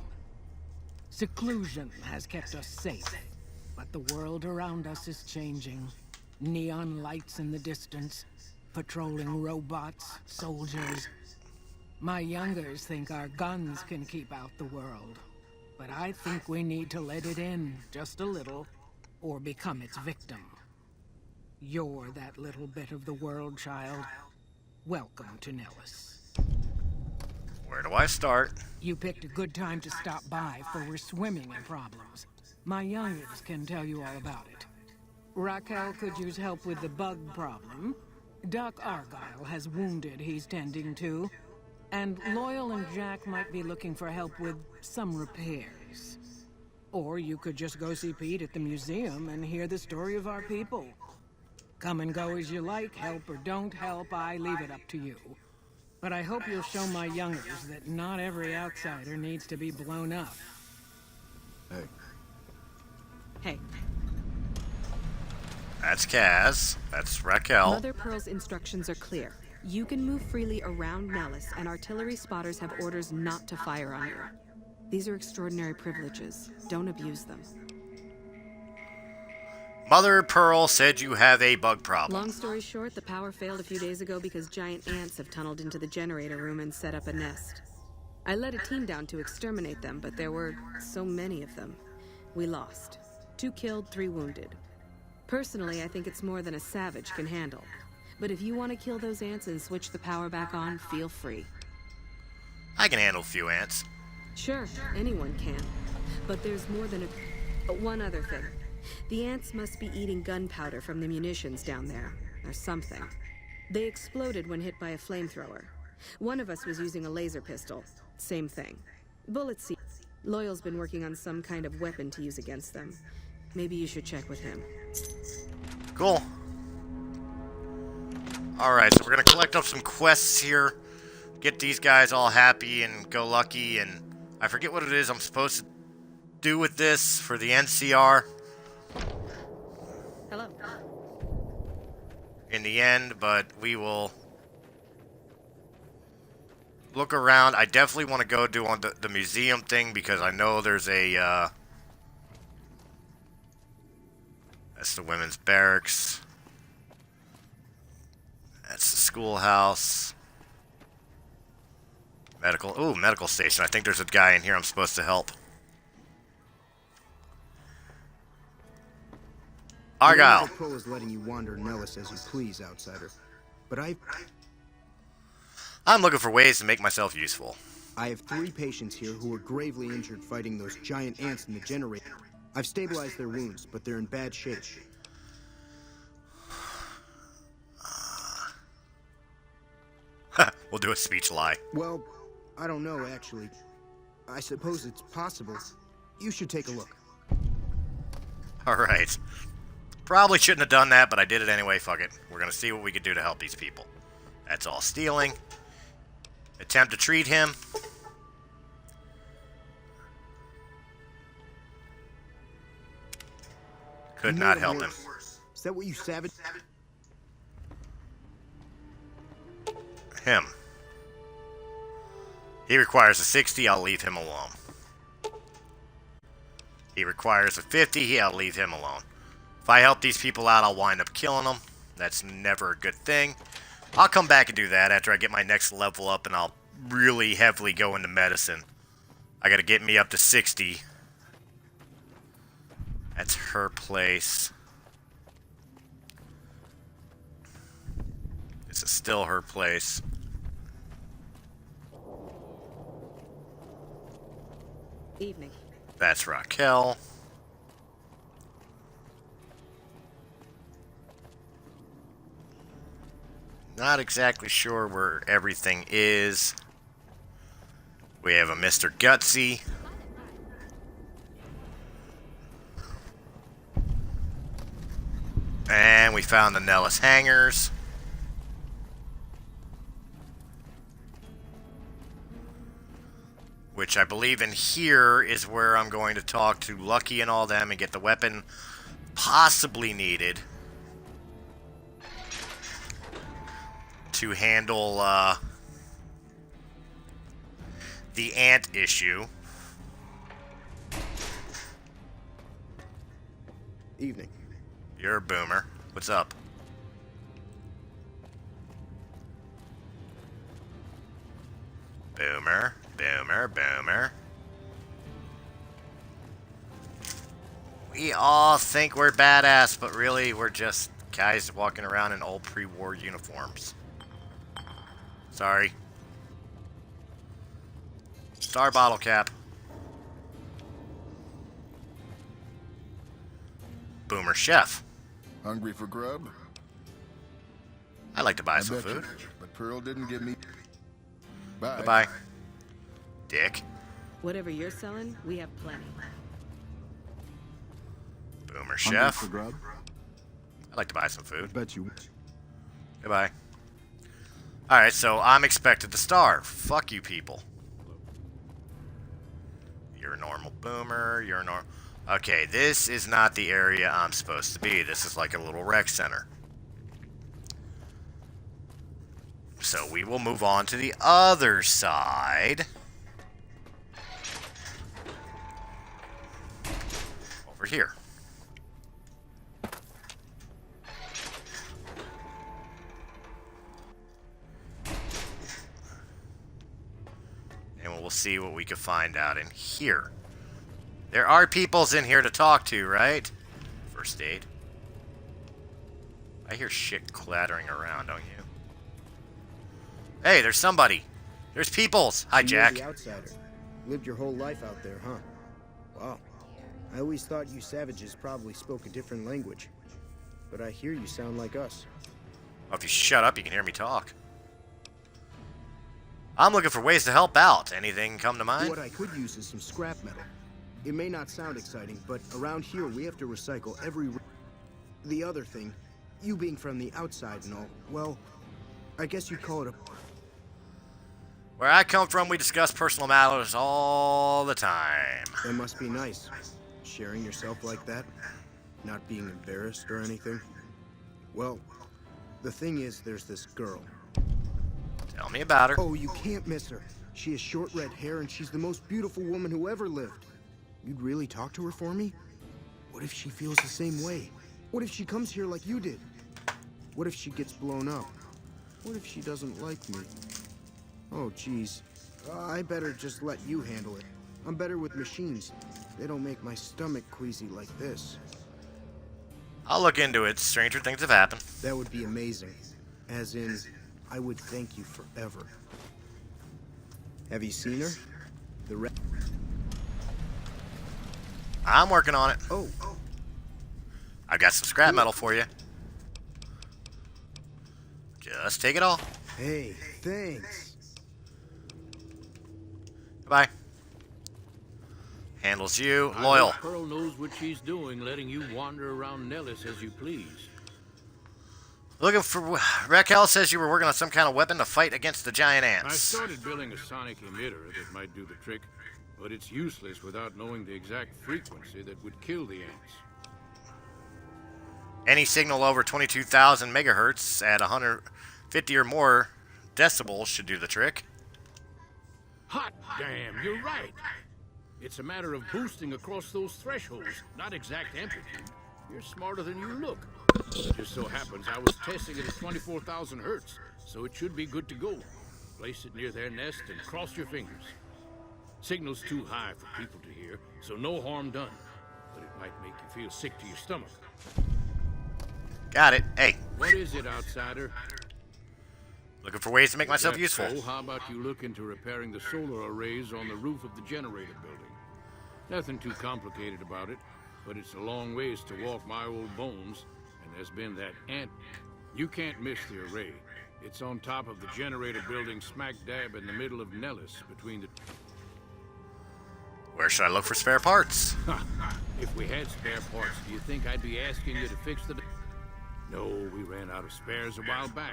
Seclusion has kept us safe, but the world around us is changing. Neon lights in the distance, patrolling robots, soldiers. My youngers think our guns can keep out the world, but I think we need to let it in just a little, or become its victim. You're that little bit of the world, child. Welcome to Nellis. Where do I start? You picked a good time to stop by, for we're swimming in problems. My youngers can tell you all about it. Raquel could use help with the bug problem. Doc Argyle has wounded he's tending to. And Loyal and Jack might be looking for help with some repairs. Or you could just go see Pete at the museum and hear the story of our people. Come and go as you like, help or don't help, I leave it up to you. But I hope you'll show my youngers that not every outsider needs to be blown up. Hey. Hey, That's Kaz. That's Raquel. Mother Pearl's instructions are clear. You can move freely around Nellis, and artillery spotters have orders not to fire on you. These are extraordinary privileges. Don't abuse them. Mother Pearl said you have a bug problem. Long story short, the power failed a few days ago because giant ants have tunneled into the generator room and set up a nest. I led a team down to exterminate them, but there were so many of them. We lost. 2 killed, 3 wounded. Personally, I think it's more than a savage can handle. But if you want to kill those ants and switch the power back on, feel free. I can handle a few ants. Sure, anyone can. But there's more than one other thing. The ants must be eating gunpowder from the munitions down there, or something. They exploded when hit by a flamethrower. One of us was using a laser pistol. Same thing. Bullets see. Loyal's been working on some kind of weapon to use against them. Maybe you should check with him. Cool. Alright, so we're going to collect up some quests here. Get these guys all happy and go lucky, and I forget what it is I'm supposed to do with this for the NCR. Hello. In the end, but we will look around. I definitely want to go do on the museum thing because I know there's a that's the women's barracks. That's the schoolhouse. Medical station. I think there's a guy in here I'm supposed to help. Argyle. Pro is letting you wander Nellis as you please, outsider. But I'm looking for ways to make myself useful. I have 3 patients here who are gravely injured fighting those giant ants in the generator. I've stabilized their wounds, but they're in bad shape. We'll do a speech lie. Well, I don't know, actually. I suppose it's possible. You should take a look. Alright. Probably shouldn't have done that, but I did it anyway. Fuck it. We're gonna see what we can do to help these people. That's all stealing. Attempt to treat him. Could not help him. that what you savage? Him. He requires a 60, I'll leave him alone. He requires a 50, I'll leave him alone. If I help these people out, I'll wind up killing them. That's never a good thing. I'll come back and do that after I get my next level up, and I'll really heavily go into medicine. I gotta get me up to 60. That's her place. This is still her place. Evening. That's Raquel. Not exactly sure where everything is. We have a Mr. Gutsy. And we found the Nellis hangars. Which I believe in here is where I'm going to talk to Lucky and all them and get the weapon possibly needed to handle the ant issue. Evening. You're a boomer. What's up? Boomer, boomer, boomer. We all think we're badass, but really we're just guys walking around in old pre-war uniforms. Sorry. Star bottle cap. Boomer chef. Hungry for grub? I'd like to buy I some bet you food. did, but Pearl didn't give me... Bye. Goodbye. Dick. Whatever you're selling, we have plenty. Boomer Hungry chef. for grub? I'd like to buy some food. Bet you. Goodbye. Alright, so I'm expected to starve. Fuck you people. You're a normal boomer. You're a normal... Okay, this is not the area I'm supposed to be. This is like a little rec center. So we will move on to the other side. Over here. And we'll see what we can find out in here. There are peoples in here to talk to, right? First aid. I hear shit clattering around, don't you? Hey, there's somebody. There's peoples. Hi, So Jack. you're the outsider. Lived your whole life out there, huh? Wow. I always thought you savages probably spoke a different language. But I hear you sound like us. Oh, if you shut up, you can hear me talk. I'm looking for ways to help out. Anything come to mind? What I could use is some scrap metal. It may not sound exciting, but around here we have to recycle every... The other thing, you being from the outside and all, well, I guess you'd call it a... Where I come from, we discuss personal matters all the time. That must be nice. Sharing yourself like that. Not being embarrassed or anything. Well, the thing is, there's this girl. Tell me about her. Oh, you can't miss her. She has short red hair and she's the most beautiful woman who ever lived. You'd really talk to her for me? What if she feels the same way? What if she comes here like you did? What if she gets blown up? What if she doesn't like me? Oh, geez. I better just let you handle it. I'm better with machines. They don't make my stomach queasy like this. I'll look into it. Stranger things have happened. That would be amazing. As in, I would thank you forever. Have you seen her? The red... I'm working on it. Oh. I've got some scrap metal for you. Just take it all. Hey, thanks. Goodbye. Handles you. I Loyal. hope Pearl knows what she's doing, letting you wander around Nellis as you please. Looking for... Raquel says you were working on some kind of weapon to fight against the giant ants. I started building a sonic emitter that might do the trick, but it's useless without knowing the exact frequency that would kill the ants. Any signal over 22,000 megahertz at 150 or more decibels should do the trick. Hot damn, you're right. It's a matter of boosting across those thresholds, not exact amplitude. You're smarter than you look. It just so happens I was testing it at 24,000 hertz, so it should be good to go. Place it near their nest and cross your fingers. Signal's too high for people to hear, so no harm done. But it might make you feel sick to your stomach. Got it. Hey. What is it, outsider? Looking for ways to make myself useful. So, how about you look into repairing the solar arrays on the roof of the generator building? Nothing too complicated about it, but it's a long ways to walk my old bones, and there's been that ant. You can't miss the array. It's on top of the generator building smack dab in the middle of Nellis, between the... Where should I look for spare parts? If we had spare parts, do you think I'd be asking you to fix the... No, we ran out of spares a while back,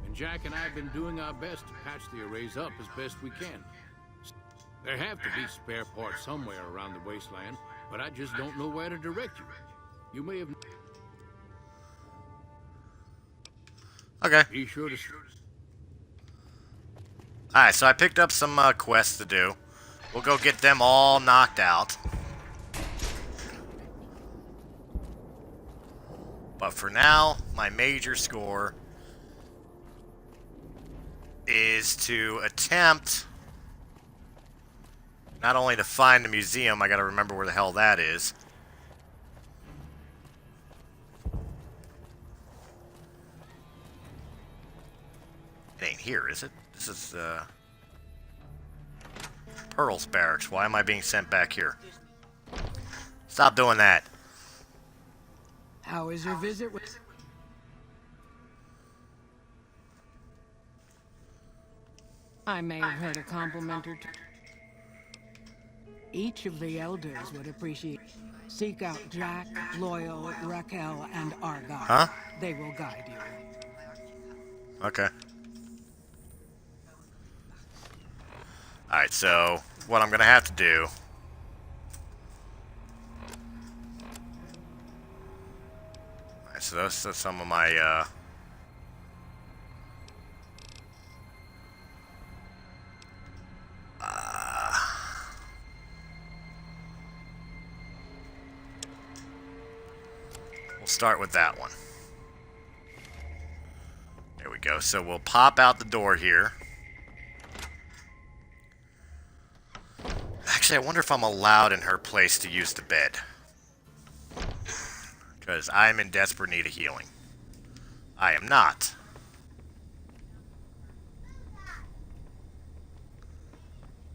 and Jack and I have been doing our best to patch the arrays up as best we can. There have to be spare parts somewhere around the wasteland, but I just don't know where to direct you. You may have... Okay. Be sure to... Alright, so I picked up some quests to do. We'll go get them all knocked out. But for now, my major score is to attempt not only to find the museum, I gotta remember where the hell that is. It ain't here, is it? This is, Pearl's Barracks. Why am I being sent back here? Stop doing that. How is your visit with... I may have heard a compliment or two. Each of the elders would appreciate. Seek out Jack, Loyal, Raquel, and Argyle. Huh? They will guide you. Okay. Alright, so what I'm gonna have to do so those are some of my we'll start with that one. There we go. So we'll pop out the door here. Actually, I wonder if I'm allowed in her place to use the bed. Because I'm in desperate need of healing. I am not.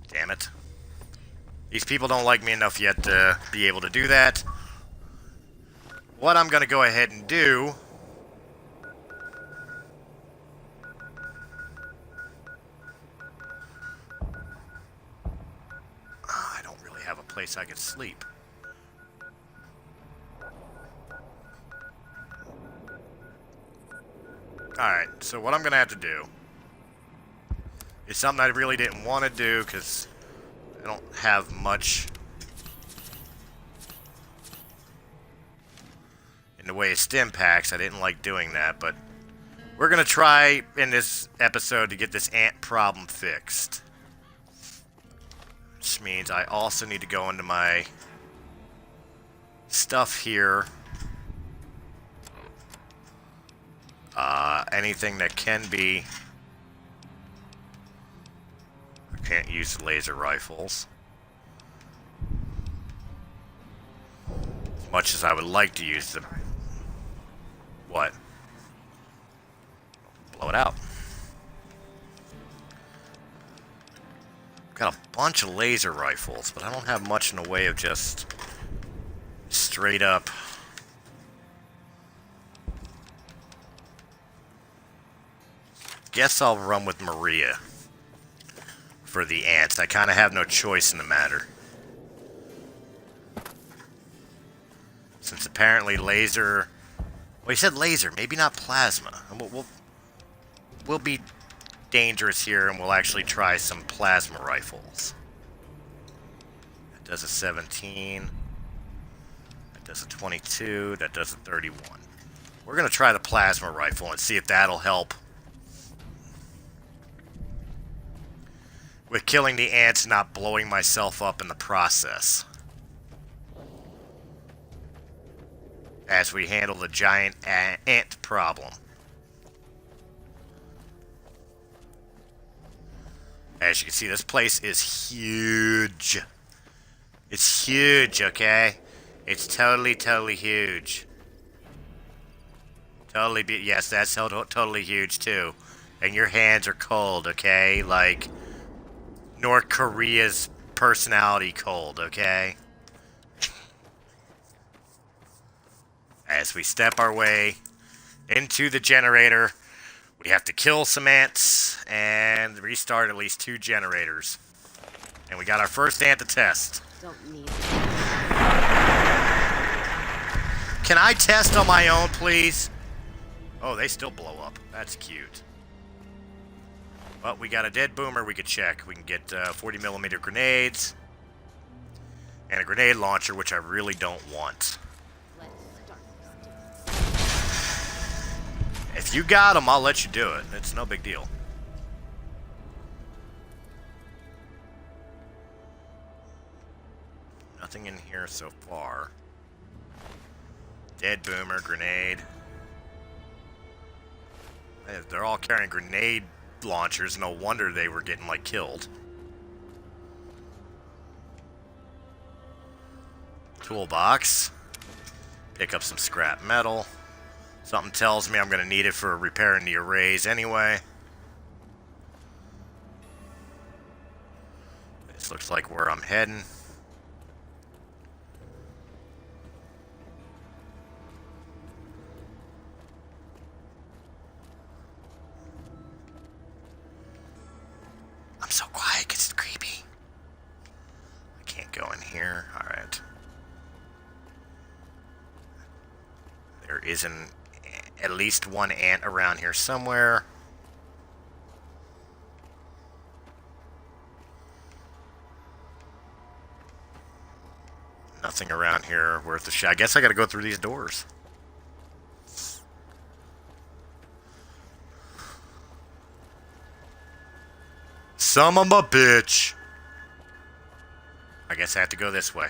Damn it. These people don't like me enough yet to be able to do that. What I'm going to go ahead and do... I don't really have a place I could sleep. Alright, so what I'm going to have to do is something I really didn't want to do because I don't have much in the way of stim packs. I didn't like doing that, but we're going to try in this episode to get this ant problem fixed. Which means I also need to go into my stuff here. Anything that can be... I can't use the laser rifles. As much as I would like to use them. What? Blow it out. Got a bunch of laser rifles, but I don't have much in the way of just straight up... Guess I'll run with Maria for the ants. I kind of have no choice in the matter. Since apparently laser... Well, he said laser, maybe not plasma. We'll be dangerous here, and we'll actually try some plasma rifles. That does a 17. That does a 22. That does a 31. We're going to try the plasma rifle and see if that'll help with killing the ants, not blowing myself up in the process. As we handle the giant ant problem. As you can see, this place is huge. It's huge, okay? It's totally huge. Yes, that's totally huge, too. And your hands are cold, okay? Like, North Korea's personality cold, okay? As we step our way into the generator, we have to kill some ants and restart at least 2 generators. And we got our first ant to test. Don't need Can I test on my own, please? Oh, they still blow up. That's cute. But we got a dead boomer we could check. We can get 40mm grenades. And a grenade launcher, which I really don't want. If you got them, I'll let you do it. It's no big deal. Nothing in here so far. Dead boomer, grenade. They're all carrying grenade launchers. No wonder they were getting, like, killed. Toolbox. Pick up some scrap metal. Something tells me I'm going to need it for repairing the arrays anyway. This looks like where I'm heading. I'm so quiet because it's creepy. I can't go in here. Alright. There is at least one ant around here somewhere. Nothing around here worth a shot. I guess I gotta go through these doors. Son of a bitch. I guess I have to go this way.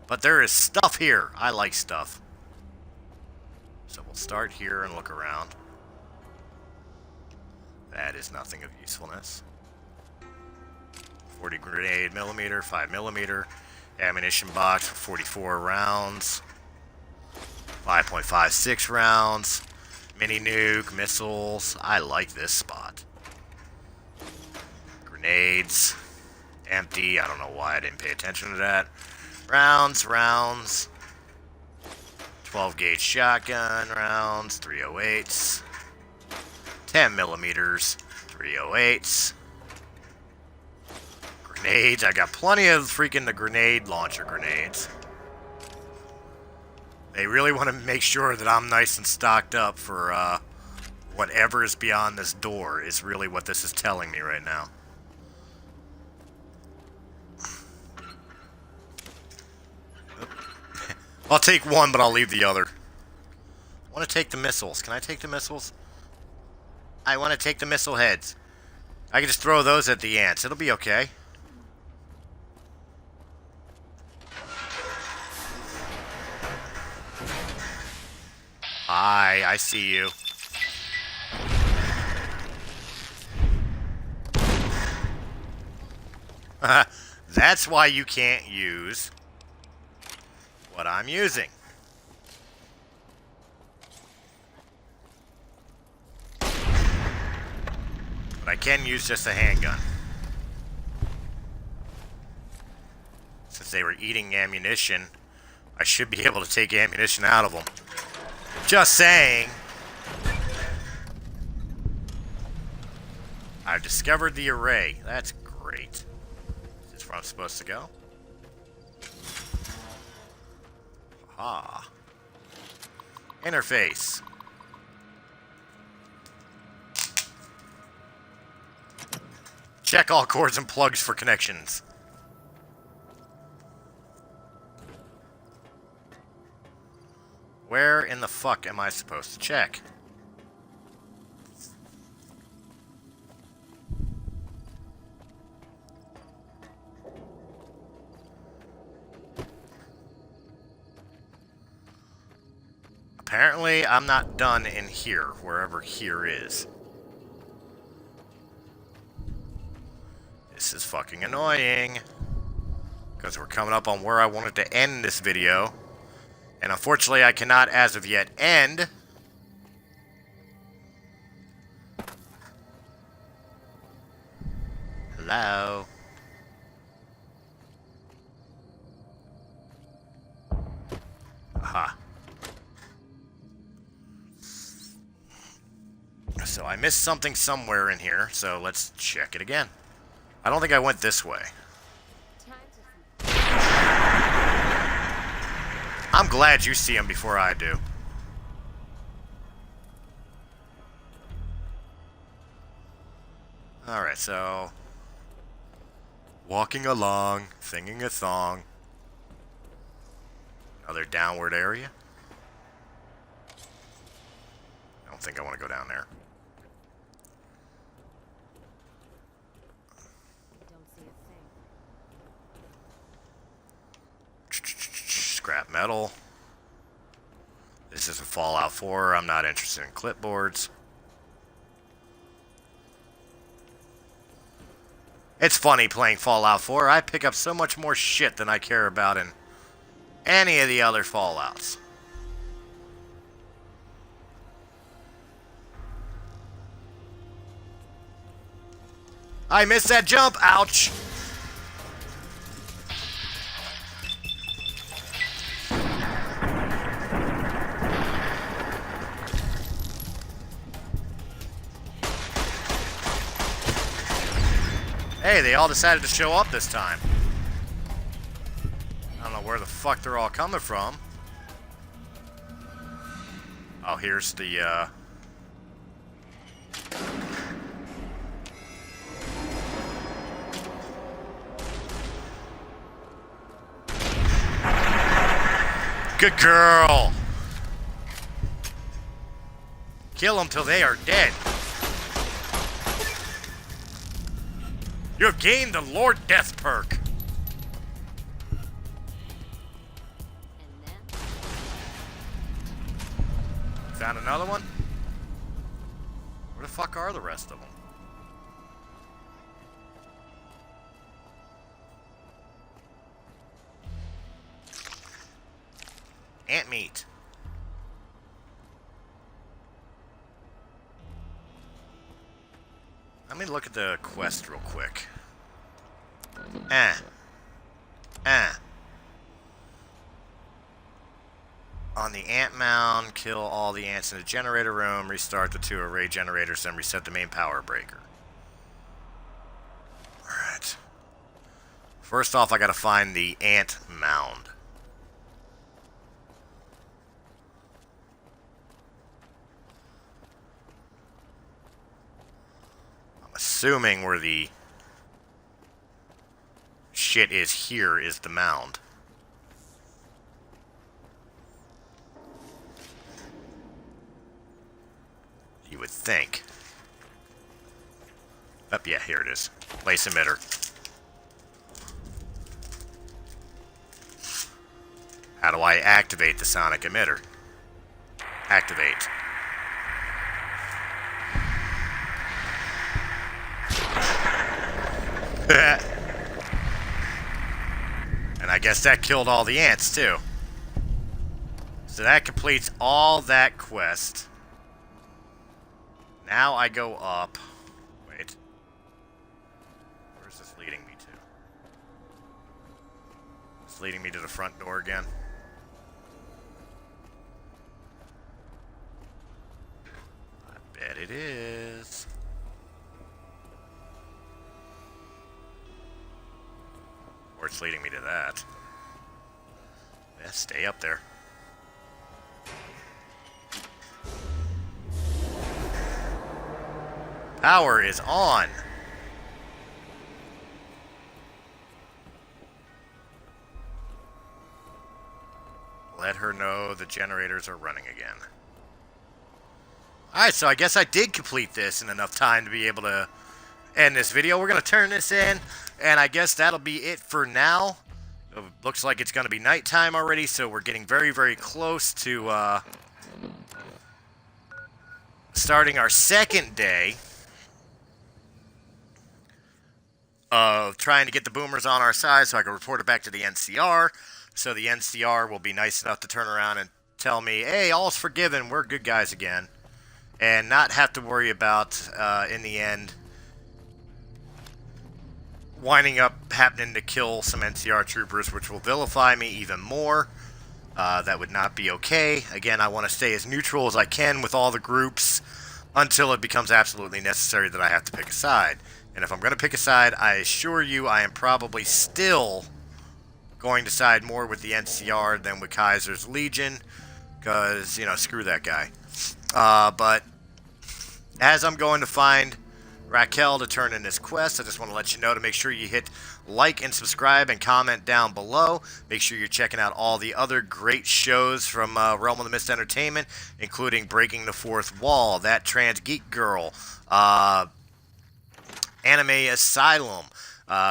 But there is stuff here. I like stuff. So we'll start here and look around. That is nothing of usefulness. 40 grenade millimeter, 5mm. Ammunition box for 44 rounds. 5.56 rounds. Mini nuke, missiles. I like this spot. Grenades. Empty. I don't know why I didn't pay attention to that. Rounds. 12 gauge shotgun rounds. 308s. 10mm. 308s. Grenades. I got plenty of freaking the grenade launcher grenades. They really want to make sure that I'm nice and stocked up for whatever is beyond this door is really what this is telling me right now. I'll take one, but I'll leave the other. I want to take the missiles. Can I take the missiles? I want to take the missile heads. I can just throw those at the ants. It'll be okay. Hi, I see you. That's why you can't use what I'm using. But I can use just a handgun. Since they were eating ammunition, I should be able to take ammunition out of them. Just saying. I've discovered the array. That's great. Is this where I'm supposed to go? Aha. Interface. Check all cords and plugs for connections. where in the fuck am I supposed to check? Apparently, I'm not done in here, wherever here is. This is fucking annoying. Because we're coming up on where I wanted to end this video. And unfortunately, I cannot, as of yet, end. Hello? Aha. So I missed something somewhere in here, so let's check it again. I don't think I went this way. I'm glad you see him before I do. Alright, so... walking along, singing a song. Another downward area. I don't think I want to go down there. Scrap metal. This is a Fallout 4. I'm not interested in clipboards. It's funny playing Fallout 4. I pick up so much more shit than I care about in any of the other Fallouts. I missed that jump. Ouch. Hey, they all decided to show up this time. I don't know where the fuck they're all coming from. Oh, here's the, Good girl! Kill them till they are dead. You have gained the Lord Death perk. Found another one? Where the fuck are the rest of them? Ant meat. Let me look at the quest real quick. On the ant mound, kill all the ants in the generator room, restart the 2 array generators, then reset the main power breaker. Alright. First off, I gotta find the ant mound. Assuming where the shit is here is the mound. You would think. Oh, yeah, here it is. Place emitter. How do I activate the sonic emitter? Activate. And I guess that killed all the ants, too. So that completes all that quest. Now I go up. Wait. Where's this leading me to? It's leading me to the front door again. I bet it is. Or it's leading me to that. Yeah, stay up there. Power is on. let her know the generators are running again. Alright, so I guess I did complete this in enough time to be able to end this video. We're going to turn this in, and I guess that'll be it for now. It looks like it's going to be nighttime already, so we're getting very, very close to starting our second day of trying to get the boomers on our side so I can report it back to the NCR. So the NCR will be nice enough to turn around and tell me, hey, all's forgiven, we're good guys again. And not have to worry about, in the end, winding up happening to kill some NCR troopers, which will vilify me even more. That would not be okay. Again, I want to stay as neutral as I can with all the groups until it becomes absolutely necessary that I have to pick a side. And if I'm going to pick a side, I assure you I am probably still going to side more with the NCR than with Kaiser's Legion, because, you know, screw that guy. But as I'm going to find Raquel to turn in this quest, I just want to let you know to make sure you hit like and subscribe and comment down below. Make sure you're checking out all the other great shows from Realm of the Mist Entertainment, including Breaking the Fourth Wall, That Trans Geek Girl, Anime Asylum,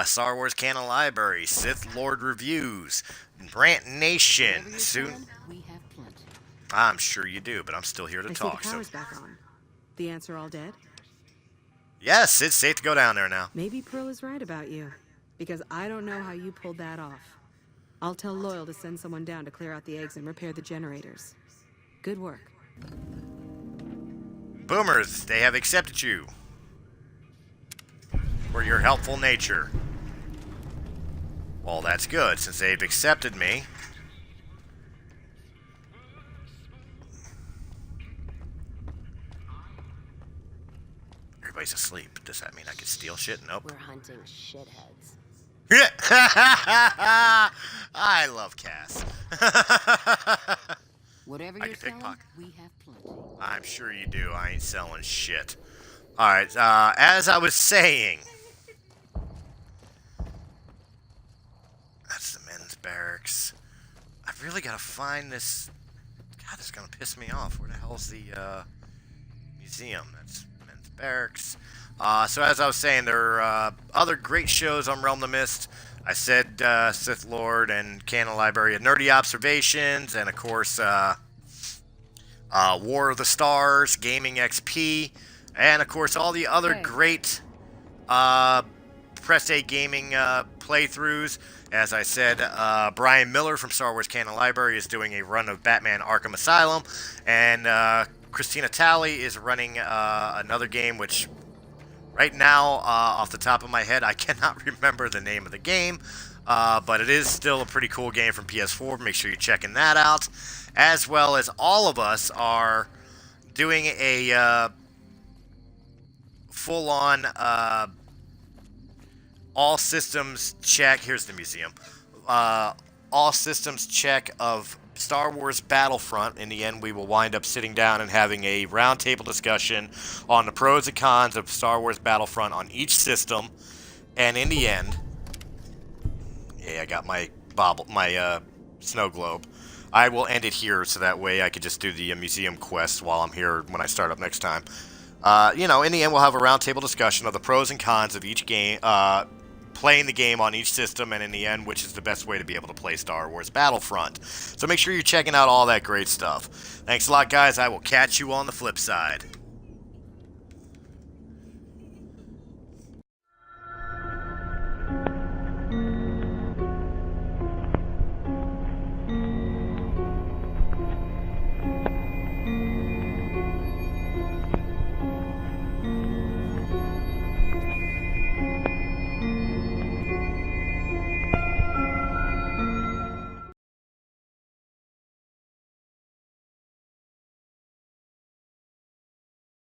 Star Wars Canon Library, Sith Lord Reviews, Brant Nation. Soon, We have plenty. I'm sure you do, but I'm still here to I talk. see the power's back on. The ants are all dead? Yes, it's safe to go down there now. Maybe Pearl is right about you, because I don't know how you pulled that off. I'll tell Loyal to send someone down to clear out the eggs and repair the generators. Good work. Boomers, they have accepted you for your helpful nature. Well, that's good, since they've accepted me. Everybody's asleep. Does that mean I can steal shit? Nope. We're hunting shitheads. I love Cass. Whatever I you're can selling, pickpocket. we have plenty. I'm sure you do. I ain't selling shit. Alright, as I was saying, that's the men's barracks. I've really got to find this. God, this is going to piss me off. Where the hell's the museum? That's men's barracks. So as I was saying, there are other great shows on Realm of the Mist. I said Sith Lord and Canon Library of Nerdy Observations, and of course War of the Stars, Gaming XP, and of course all the other great Press A Gaming playthroughs. As I said, Brian Miller from Star Wars Canon Library is doing a run of Batman Arkham Asylum, and Christina Talley is running another game which right now, off the top of my head, I cannot remember the name of the game, but it is still a pretty cool game from PS4. Make sure you're checking that out, as well as all of us are doing a full-on all systems check. Here's the museum. All systems check of Star Wars Battlefront. In the end, we will wind up sitting down and having a roundtable discussion on the pros and cons of Star Wars Battlefront on each system. And in the end, yeah, I got my snow globe. I will end it here so that way I could just do the museum quest while I'm here when I start up next time. You know, in the end, we'll have a roundtable discussion of the pros and cons of each game, playing the game on each system, and in the end, which is the best way to be able to play Star Wars Battlefront. So make sure you're checking out all that great stuff. Thanks a lot, guys. I will catch you on the flip side.